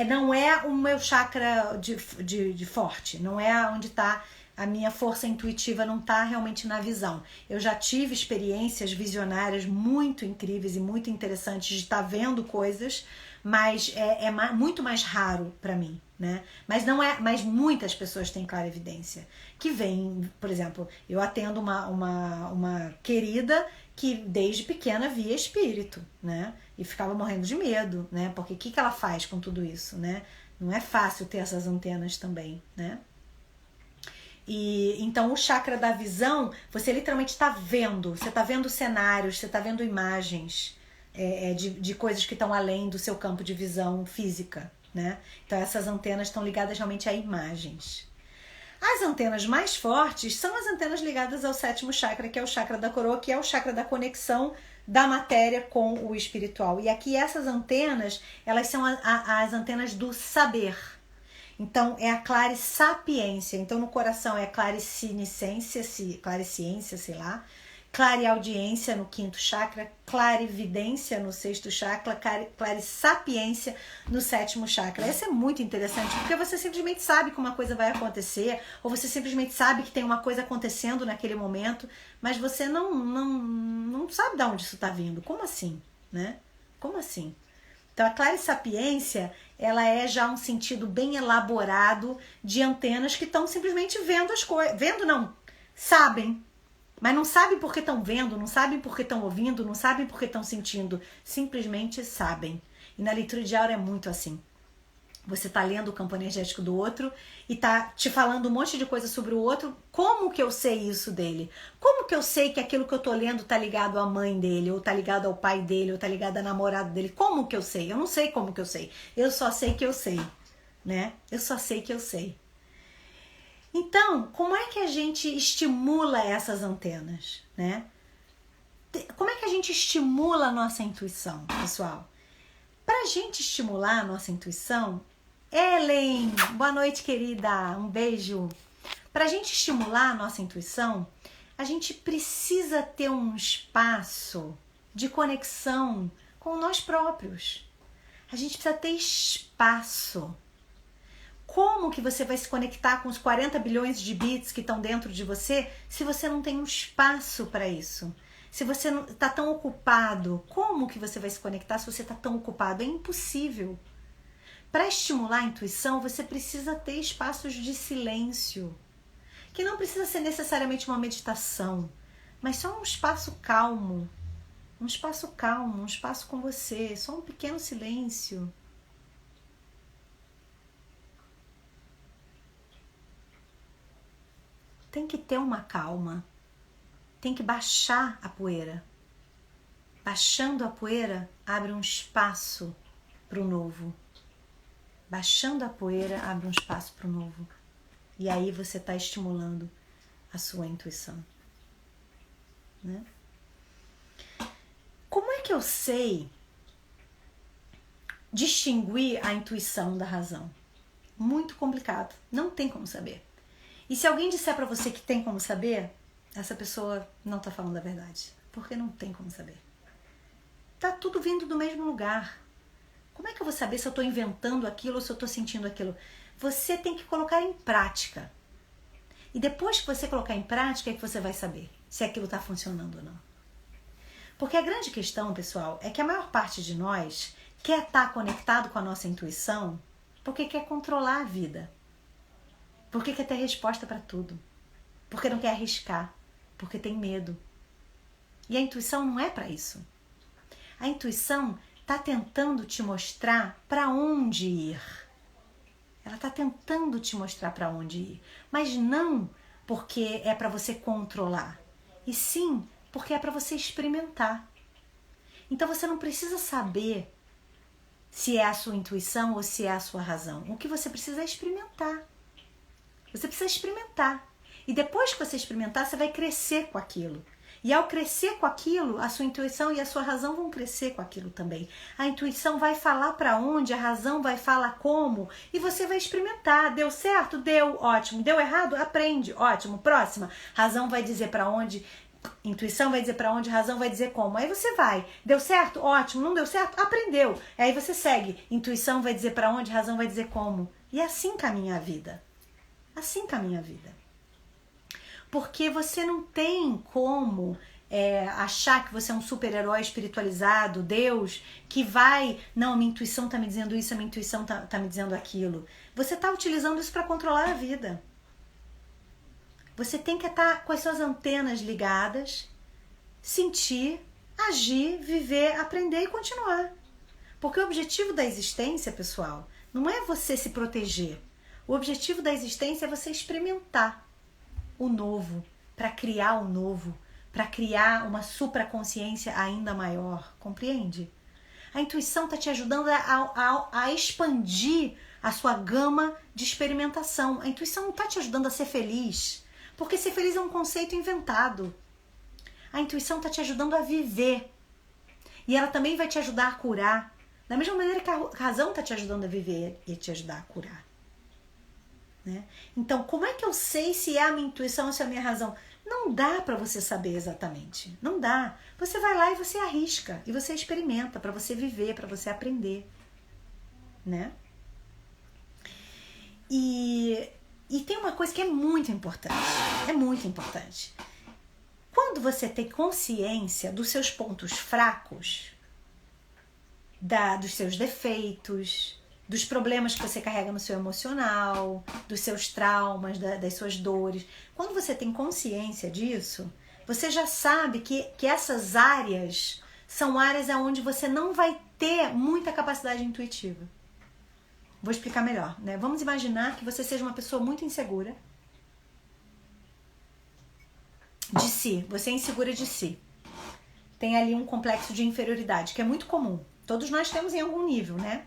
Não é o meu chakra de forte, não é onde está a minha força intuitiva, não está realmente na visão. Eu já tive experiências visionárias muito incríveis e muito interessantes de estar vendo coisas, mas é muito mais raro para mim, né? Mas muitas pessoas têm clarividência, que vem, por exemplo, eu atendo uma querida que desde pequena via espírito, né? E ficava morrendo de medo, né? Porque o que ela faz com tudo isso, né? Não é fácil ter essas antenas também, né? E então o chakra da visão, você literalmente está vendo, você está vendo cenários, você está vendo imagens de coisas que estão além do seu campo de visão física, né? Então essas antenas estão ligadas realmente a imagens. As antenas mais fortes são as antenas ligadas ao sétimo chakra, que é o chakra da coroa, que é o chakra da conexão da matéria com o espiritual. E aqui essas antenas, elas são as antenas do saber. Então, é a clarissapiência. Então, no coração é clarisciência, sei lá. Clareaudiência no quinto chakra. Clarividência no sexto chakra. Clarissapiência no sétimo chakra. Isso é muito interessante, porque você simplesmente sabe que uma coisa vai acontecer, ou você simplesmente sabe que tem uma coisa acontecendo naquele momento, mas você não sabe de onde isso está vindo. Como assim? Né? Como assim? Então, a clarissapiência, ela é já um sentido bem elaborado de antenas que estão simplesmente vendo as coisas. Vendo não, sabem. Mas não sabem porque estão vendo, não sabem porque estão ouvindo, não sabem porque estão sentindo. Simplesmente sabem. E na leitura de aura é muito assim. Você está lendo o campo energético do outro e está te falando um monte de coisa sobre o outro. Como que eu sei isso dele? Como que eu sei que aquilo que eu estou lendo está ligado à mãe dele, ou está ligado ao pai dele, ou está ligado à namorada dele? Como que eu sei? Eu não sei como que eu sei. Eu só sei que eu sei, né? Eu só sei que eu sei. Então, como é que a gente estimula essas antenas, né? Como é que a gente estimula a nossa intuição, pessoal? Para a gente estimular a nossa intuição, Ellen, boa noite, querida, um beijo. Para a gente estimular a nossa intuição, a gente precisa ter um espaço de conexão com nós próprios. A gente precisa ter espaço. Como que você vai se conectar com os 40 bilhões de bits que estão dentro de você se você não tem um espaço para isso? Se você não está tão ocupado, como que você vai se conectar se você está tão ocupado? É impossível. Para estimular a intuição, você precisa ter espaços de silêncio, que não precisa ser necessariamente uma meditação, mas só um espaço calmo, um espaço com você, só um pequeno silêncio. Tem que ter uma calma, tem que baixar a poeira. Baixando a poeira, abre um espaço para o novo. Baixando a poeira, abre um espaço para o novo. E aí você está estimulando a sua intuição, né? Como é que eu sei distinguir a intuição da razão. Muito complicado, não tem como saber. E se alguém disser para você que tem como saber, essa pessoa não tá falando a verdade, porque não tem como saber. Tá tudo vindo do mesmo lugar. Como é que eu vou saber se eu tô inventando aquilo ou se eu tô sentindo aquilo? Você tem que colocar em prática. E depois que você colocar em prática é que você vai saber se aquilo tá funcionando ou não. Porque a grande questão, pessoal, é que a maior parte de nós quer estar conectado com a nossa intuição porque quer controlar a vida. Porque quer ter resposta para tudo. Porque não quer arriscar. Porque tem medo. E a intuição não é para isso. A intuição está tentando te mostrar para onde ir. Ela está tentando te mostrar para onde ir. Mas não porque é para você controlar. E sim porque é para você experimentar. Então você não precisa saber se é a sua intuição ou se é a sua razão. O que você precisa é experimentar. Você precisa experimentar. E depois que você experimentar, você vai crescer com aquilo. E ao crescer com aquilo, a sua intuição e a sua razão vão crescer com aquilo também. A intuição vai falar para onde, a razão vai falar como, e você vai experimentar. Deu certo? Deu, ótimo. Deu errado? Aprende, ótimo. Próxima, razão vai dizer para onde, intuição vai dizer para onde, razão vai dizer como. Aí você vai. Deu certo? Ótimo. Não deu certo? Aprendeu. Aí você segue. Intuição vai dizer para onde, razão vai dizer como. E assim caminha a vida. Assim caminha a vida. Porque você não tem como achar que você é um super-herói espiritualizado, Deus, que vai... Não, a minha intuição tá me dizendo isso, a minha intuição tá me dizendo aquilo. Você tá utilizando isso para controlar a vida. Você tem que estar com as suas antenas ligadas, sentir, agir, viver, aprender e continuar. Porque o objetivo da existência, pessoal, não é você se proteger. O objetivo da existência é você experimentar o novo, para criar o novo, para criar uma supraconsciência ainda maior, compreende? A intuição está te ajudando a expandir a sua gama de experimentação. A intuição não está te ajudando a ser feliz, porque ser feliz é um conceito inventado. A intuição está te ajudando a viver, e ela também vai te ajudar a curar, da mesma maneira que a razão está te ajudando a viver e te ajudar a curar. Né? Então, como é que eu sei se é a minha intuição ou se é a minha razão? Não dá para você saber exatamente. Não dá. Você vai lá e você arrisca. E você experimenta para você viver, para você aprender. Né? E tem uma coisa que é muito importante. É muito importante. Quando você tem consciência dos seus pontos fracos, dos seus defeitos, dos problemas que você carrega no seu emocional, dos seus traumas, das suas dores. Quando você tem consciência disso, você já sabe que essas áreas são áreas onde você não vai ter muita capacidade intuitiva. Vou explicar melhor, né? Vamos imaginar que você seja uma pessoa muito insegura de si. Você é insegura de si. Tem ali um complexo de inferioridade, que é muito comum. Todos nós temos em algum nível, né?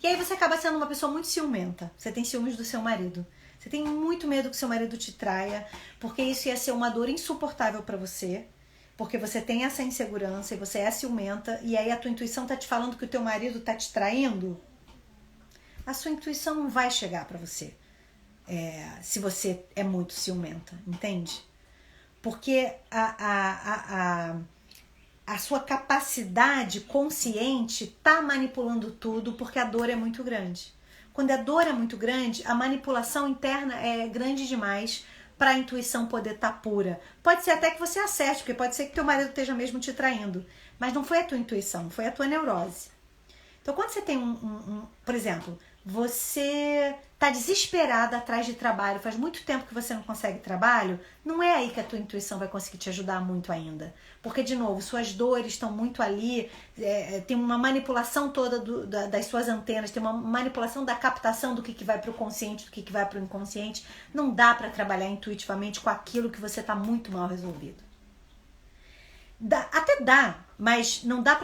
E aí você acaba sendo uma pessoa muito ciumenta. Você tem ciúmes do seu marido. Você tem muito medo que seu marido te traia, porque isso ia ser uma dor insuportável para você, porque você tem essa insegurança e você é ciumenta, e aí a tua intuição tá te falando que o teu marido tá te traindo. A sua intuição não vai chegar para você se você é muito ciumenta, entende? Porque a sua capacidade consciente está manipulando tudo porque a dor é muito grande. Quando a dor é muito grande, a manipulação interna é grande demais para a intuição poder estar pura. Pode ser até que você acerte, porque pode ser que teu marido esteja mesmo te traindo, mas não foi a tua intuição, foi a tua neurose. Então, quando você tem por exemplo, você está desesperada atrás de trabalho, faz muito tempo que você não consegue trabalho, não é aí que a tua intuição vai conseguir te ajudar muito ainda. Porque, de novo, suas dores estão muito ali, tem uma manipulação toda das suas antenas, tem uma manipulação da captação do que vai para o consciente, do que vai para o inconsciente. Não dá para trabalhar intuitivamente com aquilo que você está muito mal resolvido. Até dá, mas não dá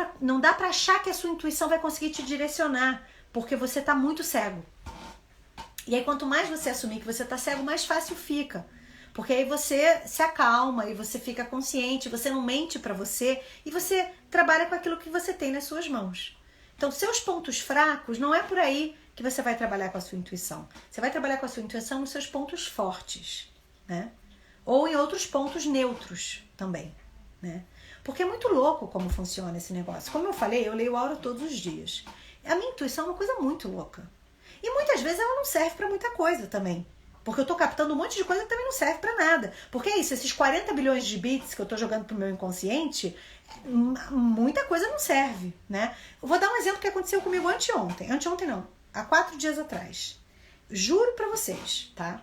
pra achar que a sua intuição vai conseguir te direcionar, porque você tá muito cego. E aí quanto mais você assumir que você tá cego, mais fácil fica. Porque aí você se acalma e você fica consciente, você não mente pra você e você trabalha com aquilo que você tem nas suas mãos. Então, seus pontos fracos, não é por aí que você vai trabalhar com a sua intuição. Você vai trabalhar com a sua intuição nos seus pontos fortes, né? Ou em outros pontos neutros também, né? Porque é muito louco como funciona esse negócio. Como eu falei, eu leio aura todos os dias. A minha intuição é uma coisa muito louca. E muitas vezes ela não serve para muita coisa também. Porque eu tô captando um monte de coisa que também não serve para nada. Porque é isso, esses 40 bilhões de bits que eu tô jogando pro meu inconsciente, muita coisa não serve, né? Eu vou dar um exemplo que aconteceu comigo anteontem. Anteontem não, há 4 dias atrás. Juro pra vocês, tá?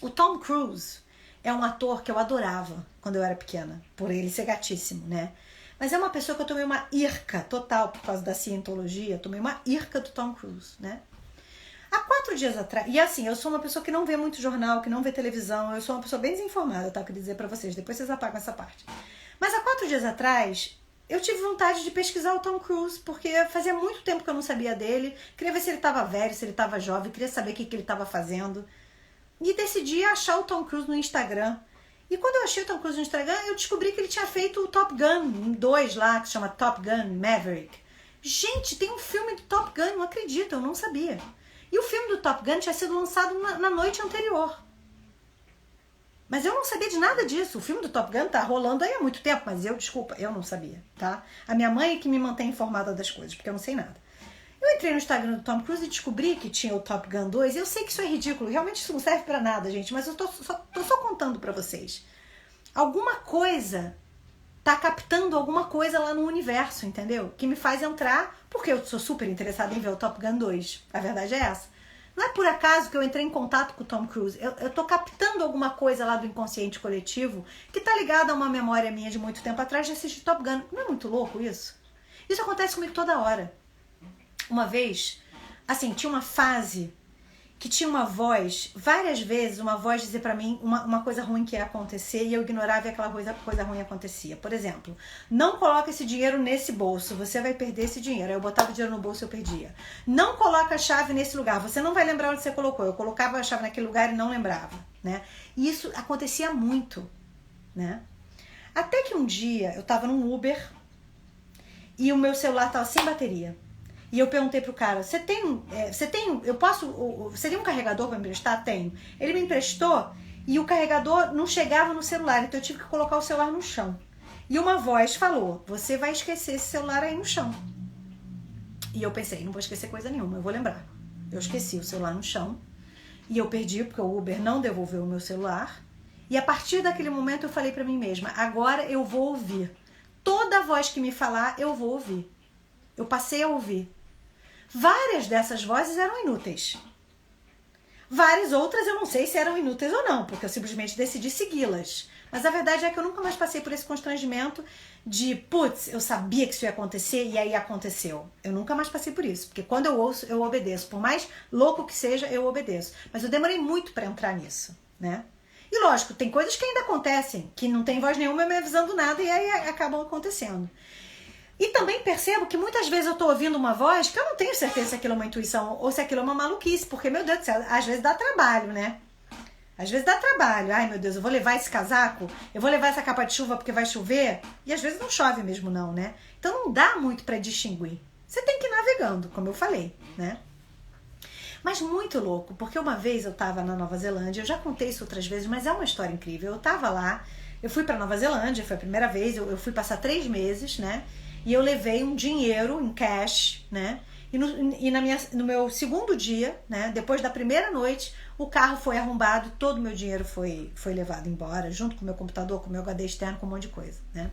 O Tom Cruise é um ator que eu adorava quando eu era pequena, por ele ser gatíssimo, né? Mas é uma pessoa que eu tomei uma irca total por causa da cientologia, eu tomei uma irca do Tom Cruise, né? Há 4 dias atrás, e assim, eu sou uma pessoa que não vê muito jornal, que não vê televisão, eu sou uma pessoa bem desinformada, tá? Eu queria dizer pra vocês, depois vocês apagam essa parte. Mas há 4 dias atrás, eu tive vontade de pesquisar o Tom Cruise, porque fazia muito tempo que eu não sabia dele, queria ver se ele estava velho, se ele estava jovem, queria saber o que ele estava fazendo. E decidi achar o Tom Cruise no Instagram. E quando eu achei o Tom Cruise no Instagram, eu descobri que ele tinha feito o Top Gun 2 lá, que se chama Top Gun Maverick. Gente, tem um filme do Top Gun, não acredito, eu não sabia. E o filme do Top Gun tinha sido lançado na noite anterior. Mas eu não sabia de nada disso. O filme do Top Gun tá rolando aí há muito tempo, mas eu não sabia, tá? A minha mãe é que me mantém informada das coisas, porque eu não sei nada. Eu entrei no Instagram do Tom Cruise e descobri que tinha o Top Gun 2. Eu sei que isso é ridículo, realmente isso não serve pra nada, gente, mas eu tô só contando pra vocês. Alguma coisa tá captando alguma coisa lá no universo, entendeu? Que me faz entrar, porque eu sou super interessada em ver o Top Gun 2. A verdade é essa. Não é por acaso que eu entrei em contato com o Tom Cruise. Eu tô captando alguma coisa lá do inconsciente coletivo que tá ligada a uma memória minha de muito tempo atrás de assistir Top Gun. Não é muito louco isso? Isso acontece comigo toda hora. Uma vez, assim, tinha uma fase que tinha uma voz, várias vezes uma voz dizia pra mim uma coisa ruim que ia acontecer e eu ignorava e aquela coisa ruim acontecia. Por exemplo, não coloca esse dinheiro nesse bolso, você vai perder esse dinheiro. Aí eu botava o dinheiro no bolso e eu perdia. Não coloca a chave nesse lugar, você não vai lembrar onde você colocou. Eu colocava a chave naquele lugar e não lembrava, né? E isso acontecia muito, né? Até que um dia eu tava num Uber e o meu celular tava sem bateria. E eu perguntei pro cara, você tem um carregador pra me emprestar? Tenho. Ele me emprestou e o carregador não chegava no celular, então eu tive que colocar o celular no chão. E uma voz falou, você vai esquecer esse celular aí no chão. E eu pensei, não vou esquecer coisa nenhuma, eu vou lembrar. Eu esqueci o celular no chão e eu perdi porque o Uber não devolveu o meu celular. E a partir daquele momento eu falei pra mim mesma, agora eu vou ouvir. Toda voz que me falar, eu vou ouvir. Eu passei a ouvir. Várias dessas vozes eram inúteis. Várias outras eu não sei se eram inúteis ou não, porque eu simplesmente decidi segui-las. Mas a verdade é que eu nunca mais passei por esse constrangimento de, putz, eu sabia que isso ia acontecer e aí aconteceu. Eu nunca mais passei por isso, porque quando eu ouço, eu obedeço. Por mais louco que seja, eu obedeço. Mas eu demorei muito para entrar nisso, né? E lógico, tem coisas que ainda acontecem, que não tem voz nenhuma me avisando nada e aí acabam acontecendo. E também percebo que muitas vezes eu tô ouvindo uma voz que eu não tenho certeza se aquilo é uma intuição ou se aquilo é uma maluquice, porque, meu Deus do céu, às vezes dá trabalho, né? Às vezes dá trabalho. Ai, meu Deus, eu vou levar esse casaco, eu vou levar essa capa de chuva porque vai chover, e às vezes não chove mesmo não, né? Então não dá muito pra distinguir. Você tem que ir navegando, como eu falei, né? Mas muito louco, porque uma vez eu tava na Nova Zelândia, eu já contei isso outras vezes, mas é uma história incrível. Eu tava lá, eu fui pra Nova Zelândia, foi a primeira vez, eu fui passar 3 meses, né? E eu levei um dinheiro em cash, né? E no meu segundo dia, né? Depois da primeira noite, o carro foi arrombado, todo o meu dinheiro foi levado embora, junto com o meu computador, com o meu HD externo, com um monte de coisa, né?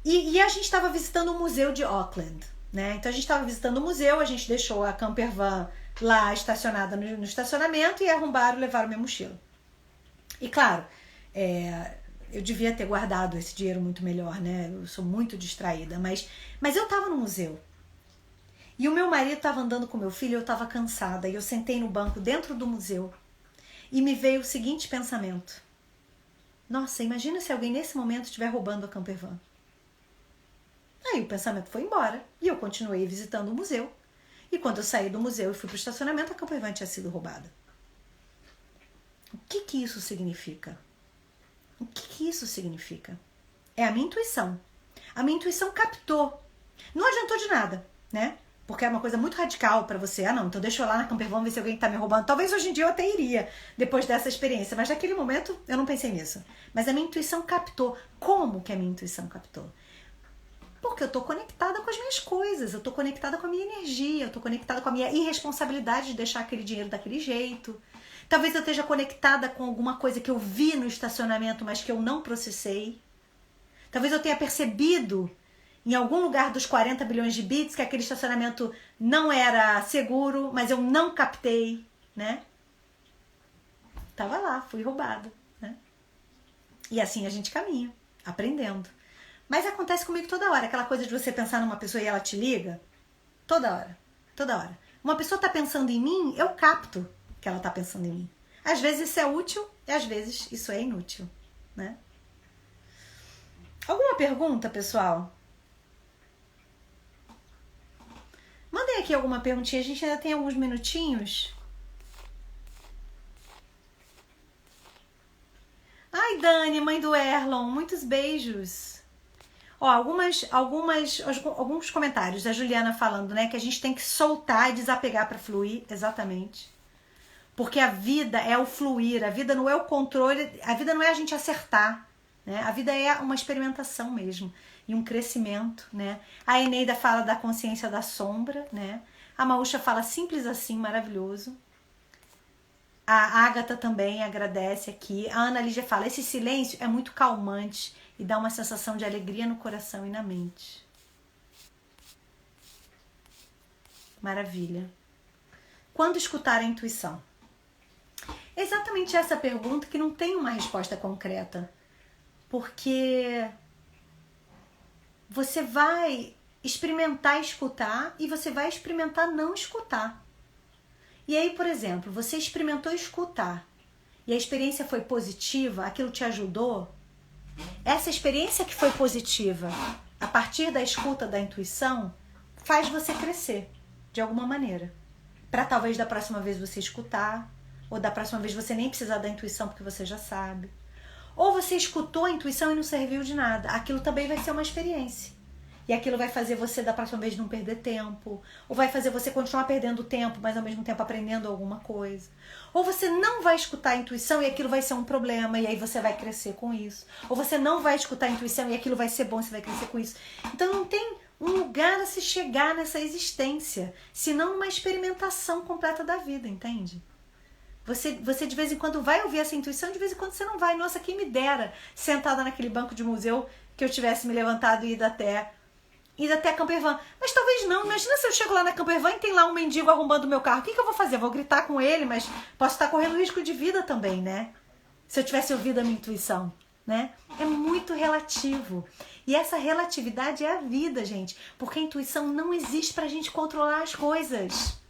E a gente estava visitando o museu de Auckland, né? Então a gente estava visitando o museu, a gente deixou a camper van lá estacionada no estacionamento e arrombaram e levaram minha mochila. E claro, eu devia ter guardado esse dinheiro muito melhor, né? Eu sou muito distraída, mas eu tava no museu. E o meu marido tava andando com meu filho, eu tava cansada, e eu sentei no banco dentro do museu e me veio o seguinte pensamento. Nossa, imagina se alguém nesse momento estiver roubando a campervan. Aí o pensamento foi embora e eu continuei visitando o museu. E quando eu saí do museu e fui pro estacionamento, a campervan tinha sido roubada. O que isso significa? O que isso significa? É a minha intuição. A minha intuição captou Não adiantou de nada, né? Porque é uma coisa muito radical pra você. Ah, não, então deixa eu lá na Camper Van ver se alguém tá me roubando. Talvez hoje em dia eu até iria, depois dessa experiência. Mas naquele momento eu não pensei nisso. Mas a minha intuição captou. Como que a minha intuição captou? Porque eu tô conectada com as minhas coisas, eu tô conectada com a minha energia, eu tô conectada com a minha irresponsabilidade de deixar aquele dinheiro daquele jeito. Talvez eu esteja conectada com alguma coisa que eu vi no estacionamento, mas que eu não processei. Talvez eu tenha percebido em algum lugar dos 40 bilhões de bits que aquele estacionamento não era seguro, mas eu não captei, né? Tava lá, fui roubada, né? E assim a gente caminha, aprendendo. Mas acontece comigo toda hora, aquela coisa de você pensar numa pessoa e ela te liga. Toda hora, toda hora. Uma pessoa tá pensando em mim, eu capto que ela tá pensando em mim. Às vezes isso é útil e às vezes isso é inútil, né? Alguma pergunta, pessoal? Mandem aqui alguma perguntinha, a gente ainda tem alguns minutinhos. Ai, Dani, mãe do Erlon, muitos beijos. Ó, alguns comentários. A Juliana falando, né, que a gente tem que soltar e desapegar para fluir, exatamente. Porque a vida é o fluir, a vida não é o controle, a vida não é a gente acertar, né? A vida é uma experimentação mesmo e um crescimento, né? A Eneida fala da consciência da sombra, né? A Maúcha fala simples assim, maravilhoso. A Ágata também agradece aqui. A Ana Lídia fala, esse silêncio é muito calmante e dá uma sensação de alegria no coração e na mente. Maravilha. Quando escutar a intuição? Exatamente essa pergunta que não tem uma resposta concreta. Porque você vai experimentar escutar e você vai experimentar não escutar. E aí, por exemplo, você experimentou escutar e a experiência foi positiva, aquilo te ajudou. Essa experiência que foi positiva, a partir da escuta da intuição, faz você crescer de alguma maneira. Para talvez da próxima vez você escutar, ou da próxima vez você nem precisar da intuição porque você já sabe. Ou você escutou a intuição e não serviu de nada. Aquilo também vai ser uma experiência. E aquilo vai fazer você da próxima vez não perder tempo. Ou vai fazer você continuar perdendo tempo, mas ao mesmo tempo aprendendo alguma coisa. Ou você não vai escutar a intuição e aquilo vai ser um problema e aí você vai crescer com isso. Ou você não vai escutar a intuição e aquilo vai ser bom e você vai crescer com isso. Então não tem um lugar a se chegar nessa existência, senão uma experimentação completa da vida, entende? Você de vez em quando vai ouvir essa intuição, de vez em quando você não vai. Nossa, quem me dera, sentada naquele banco de museu, que eu tivesse me levantado e ido até a Camper Van. Mas talvez não. Imagina se eu chego lá na Camper Van e tem lá um mendigo arrombando o meu carro. O que eu vou fazer? Eu vou gritar com ele, mas posso estar correndo risco de vida também, né? Se eu tivesse ouvido a minha intuição, né? É muito relativo. E essa relatividade é a vida, gente. Porque a intuição não existe pra gente controlar as coisas.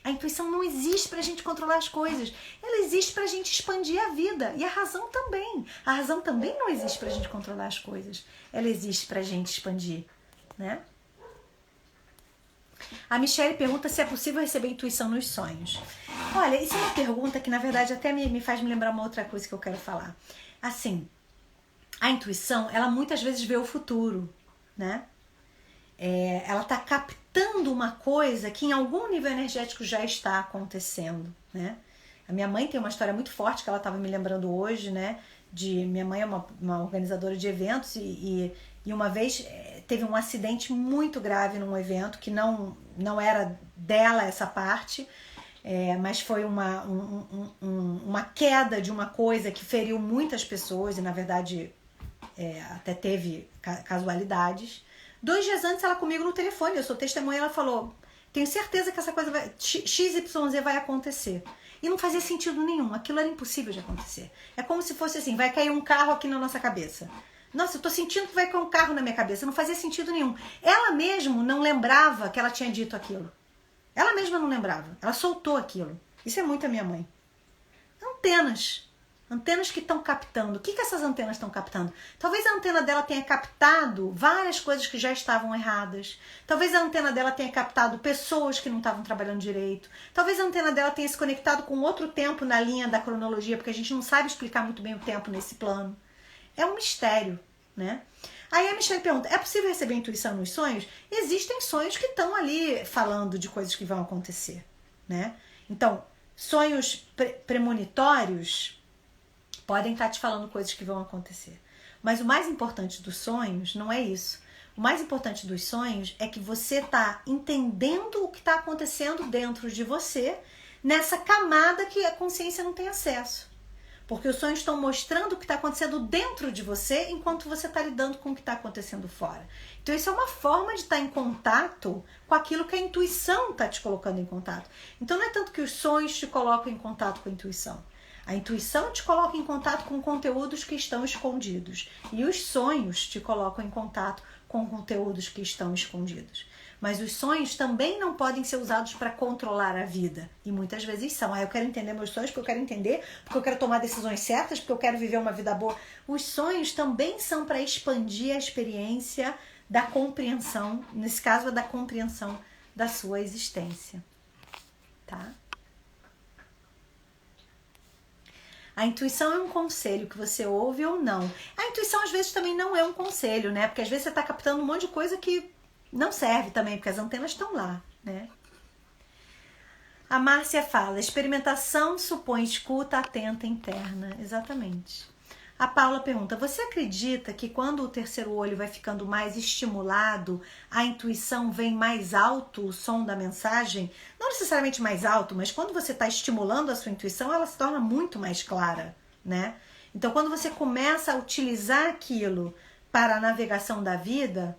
A intuição não existe pra gente controlar as coisas. Ela existe pra gente expandir a vida. E a razão também. A razão também não existe pra gente controlar as coisas. Ela existe pra gente expandir, né? A Michelle pergunta se é possível receber intuição nos sonhos. Olha, isso é uma pergunta que na verdade até me faz me lembrar uma outra coisa que eu quero falar. Assim, a intuição, ela muitas vezes vê o futuro, né? Ela tá captando uma coisa que em algum nível energético já está acontecendo, né? A minha mãe tem uma história muito forte que ela estava me lembrando hoje, né? Minha mãe é uma organizadora de eventos e uma vez teve um acidente muito grave num evento que não era dela essa parte, mas foi uma queda de uma coisa que feriu muitas pessoas e na verdade até teve casualidades. 2 dias antes ela comigo no telefone, eu sou testemunha, ela falou, tenho certeza que essa coisa XYZ vai acontecer. E não fazia sentido nenhum, aquilo era impossível de acontecer. É como se fosse assim, vai cair um carro aqui na nossa cabeça. Nossa, eu tô sentindo que vai cair um carro na minha cabeça, não fazia sentido nenhum. Ela mesmo não lembrava que ela tinha dito aquilo. Ela mesma não lembrava, ela soltou aquilo. Isso é muito a minha mãe. Antenas que estão captando. O que essas antenas estão captando? Talvez a antena dela tenha captado várias coisas que já estavam erradas. Talvez a antena dela tenha captado pessoas que não estavam trabalhando direito. Talvez a antena dela tenha se conectado com outro tempo na linha da cronologia, porque a gente não sabe explicar muito bem o tempo nesse plano. É um mistério, né? Aí a Michelle pergunta, é possível receber intuição nos sonhos? Existem sonhos que estão ali falando de coisas que vão acontecer, né? Então, sonhos premonitórios podem estar te falando coisas que vão acontecer. Mas o mais importante dos sonhos não é isso. O mais importante dos sonhos é que você está entendendo o que está acontecendo dentro de você, nessa camada que a consciência não tem acesso. Porque os sonhos estão mostrando o que está acontecendo dentro de você enquanto você está lidando com o que está acontecendo fora. Então isso é uma forma de estar em contato com aquilo que a intuição está te colocando em contato. Então não é tanto que os sonhos te colocam em contato com a intuição. A intuição te coloca em contato com conteúdos que estão escondidos. E os sonhos te colocam em contato com conteúdos que estão escondidos. Mas os sonhos também não podem ser usados para controlar a vida. E muitas vezes são. Eu quero entender meus sonhos porque eu quero entender, porque eu quero tomar decisões certas, porque eu quero viver uma vida boa. Os sonhos também são para expandir a experiência da compreensão, nesse caso, da compreensão da sua existência. Tá? A intuição é um conselho que você ouve ou não. A intuição às vezes também não é um conselho, né? Porque às vezes você está captando um monte de coisa que não serve também, porque as antenas estão lá, né? A Márcia fala, experimentação supõe escuta atenta interna. Exatamente. A Paula pergunta, você acredita que quando o terceiro olho vai ficando mais estimulado, a intuição vem mais alto, o som da mensagem? Não necessariamente mais alto, mas quando você está estimulando a sua intuição, ela se torna muito mais clara, né? Então, quando você começa a utilizar aquilo para a navegação da vida,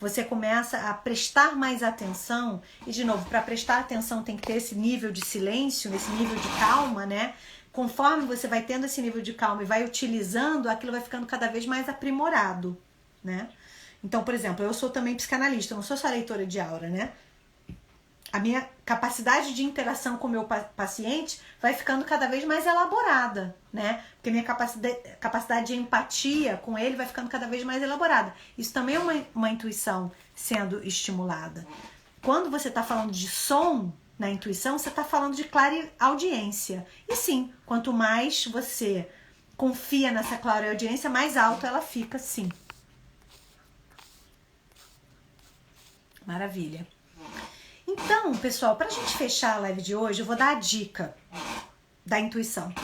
você começa a prestar mais atenção, e de novo, para prestar atenção tem que ter esse nível de silêncio, esse nível de calma, né? Conforme você vai tendo esse nível de calma e vai utilizando, aquilo vai ficando cada vez mais aprimorado, né? Então, por exemplo, eu sou também psicanalista, eu não sou só leitora de aura, né? A minha capacidade de interação com o meu paciente vai ficando cada vez mais elaborada, né? Porque minha capacidade de empatia com ele vai ficando cada vez mais elaborada. Isso também é uma intuição sendo estimulada. Quando você está falando de som na intuição, você está falando de clareaudiência. E sim, quanto mais você confia nessa clareaudiência, mais alto ela fica, sim. Maravilha. Então, pessoal, para a gente fechar a live de hoje, eu vou dar a dica da intuição.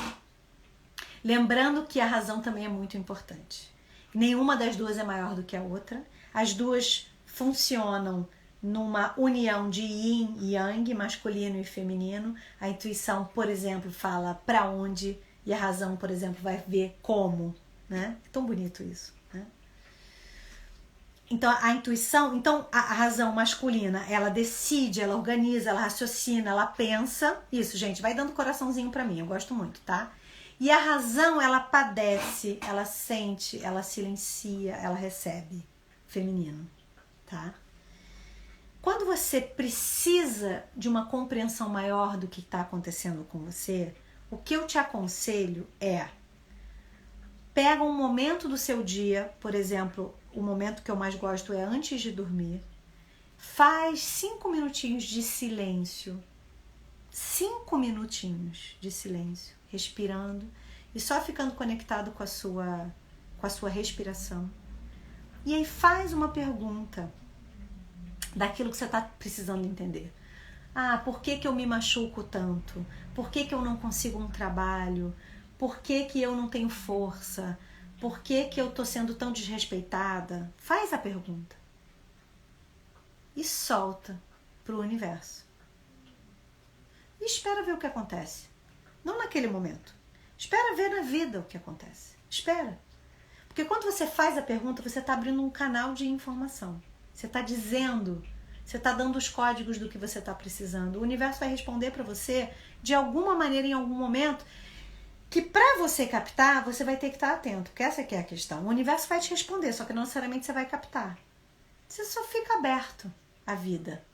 Lembrando que a razão também é muito importante. Nenhuma das duas é maior do que a outra. As duas funcionam numa união de yin e yang, masculino e feminino. A intuição, por exemplo, fala para onde, e a razão, por exemplo, vai ver como, né? É tão bonito isso, né? Então, a intuição, então a razão masculina, ela decide, ela organiza, ela raciocina, ela pensa. Isso, gente, vai dando coraçãozinho pra mim, eu gosto muito, tá? E a razão, ela padece, ela sente, ela silencia, ela recebe. Feminino, tá? Quando você precisa de uma compreensão maior do que está acontecendo com você, o que eu te aconselho é: pega um momento do seu dia, por exemplo, o momento que eu mais gosto é antes de dormir, faz 5 minutinhos de silêncio, 5 minutinhos de silêncio, respirando e só ficando conectado com a sua respiração. E aí faz uma pergunta daquilo que você está precisando entender. Ah, por que que eu me machuco tanto? Por que que eu não consigo um trabalho? Por que que eu não tenho força? Por que que eu tô sendo tão desrespeitada? Faz a pergunta. E solta pro universo. E espera ver o que acontece. Não naquele momento. Espera ver na vida o que acontece. Espera. Porque quando você faz a pergunta, você está abrindo um canal de informação. Você está dizendo, você está dando os códigos do que você está precisando. O universo vai responder para você de alguma maneira, em algum momento, que para você captar, você vai ter que estar atento, porque essa aqui é a questão. O universo vai te responder, só que não necessariamente você vai captar. Você só fica aberto à vida.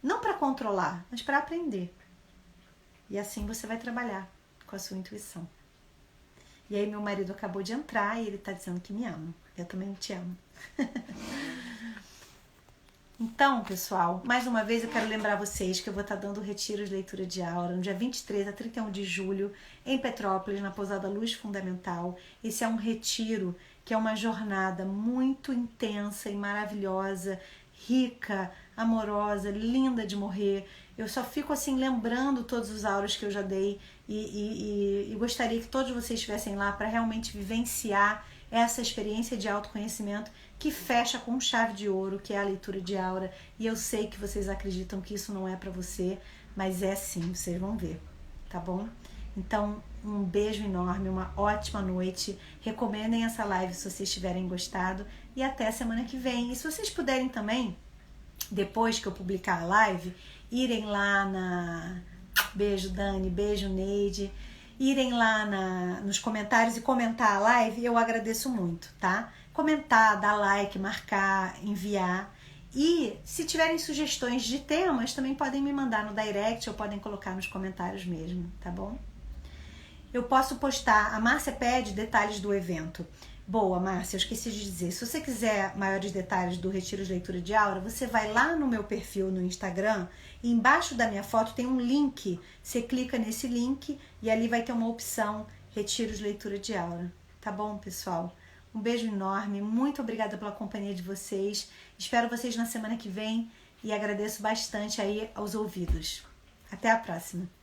Não para controlar, mas para aprender. E assim você vai trabalhar com a sua intuição. E aí meu marido acabou de entrar e ele está dizendo que me ama. Eu também te amo. Então, pessoal, mais uma vez eu quero lembrar vocês que eu vou estar dando retiros de leitura de aura no dia 23 a 31 de julho em Petrópolis, na Pousada Luz Fundamental. Esse é um retiro que é uma jornada muito intensa e maravilhosa, rica, amorosa, linda de morrer. Eu só fico assim lembrando todos os auras que eu já dei e gostaria que todos vocês estivessem lá para realmente vivenciar essa experiência de autoconhecimento que fecha com chave de ouro, que é a leitura de aura. E eu sei que vocês acreditam que isso não é para você, mas é sim, vocês vão ver, tá bom? Então, um beijo enorme, uma ótima noite. Recomendem essa live se vocês tiverem gostado e até semana que vem. E se vocês puderem também, depois que eu publicar a live, irem lá na... Beijo Dani, beijo Neide. Irem lá nos comentários e comentar a live, eu agradeço muito, tá? Comentar, dar like, marcar, enviar. E se tiverem sugestões de temas, também podem me mandar no direct ou podem colocar nos comentários mesmo, tá bom? Eu posso postar, a Márcia pede detalhes do evento. Boa, Márcia, eu esqueci de dizer. Se você quiser maiores detalhes do Retiro de Leitura de Aura, você vai lá no meu perfil no Instagram e embaixo da minha foto tem um link. Você clica nesse link e ali vai ter uma opção Retiro de Leitura de Aura. Tá bom, pessoal? Um beijo enorme, muito obrigada pela companhia de vocês. Espero vocês na semana que vem e agradeço bastante aí aos ouvidos. Até a próxima.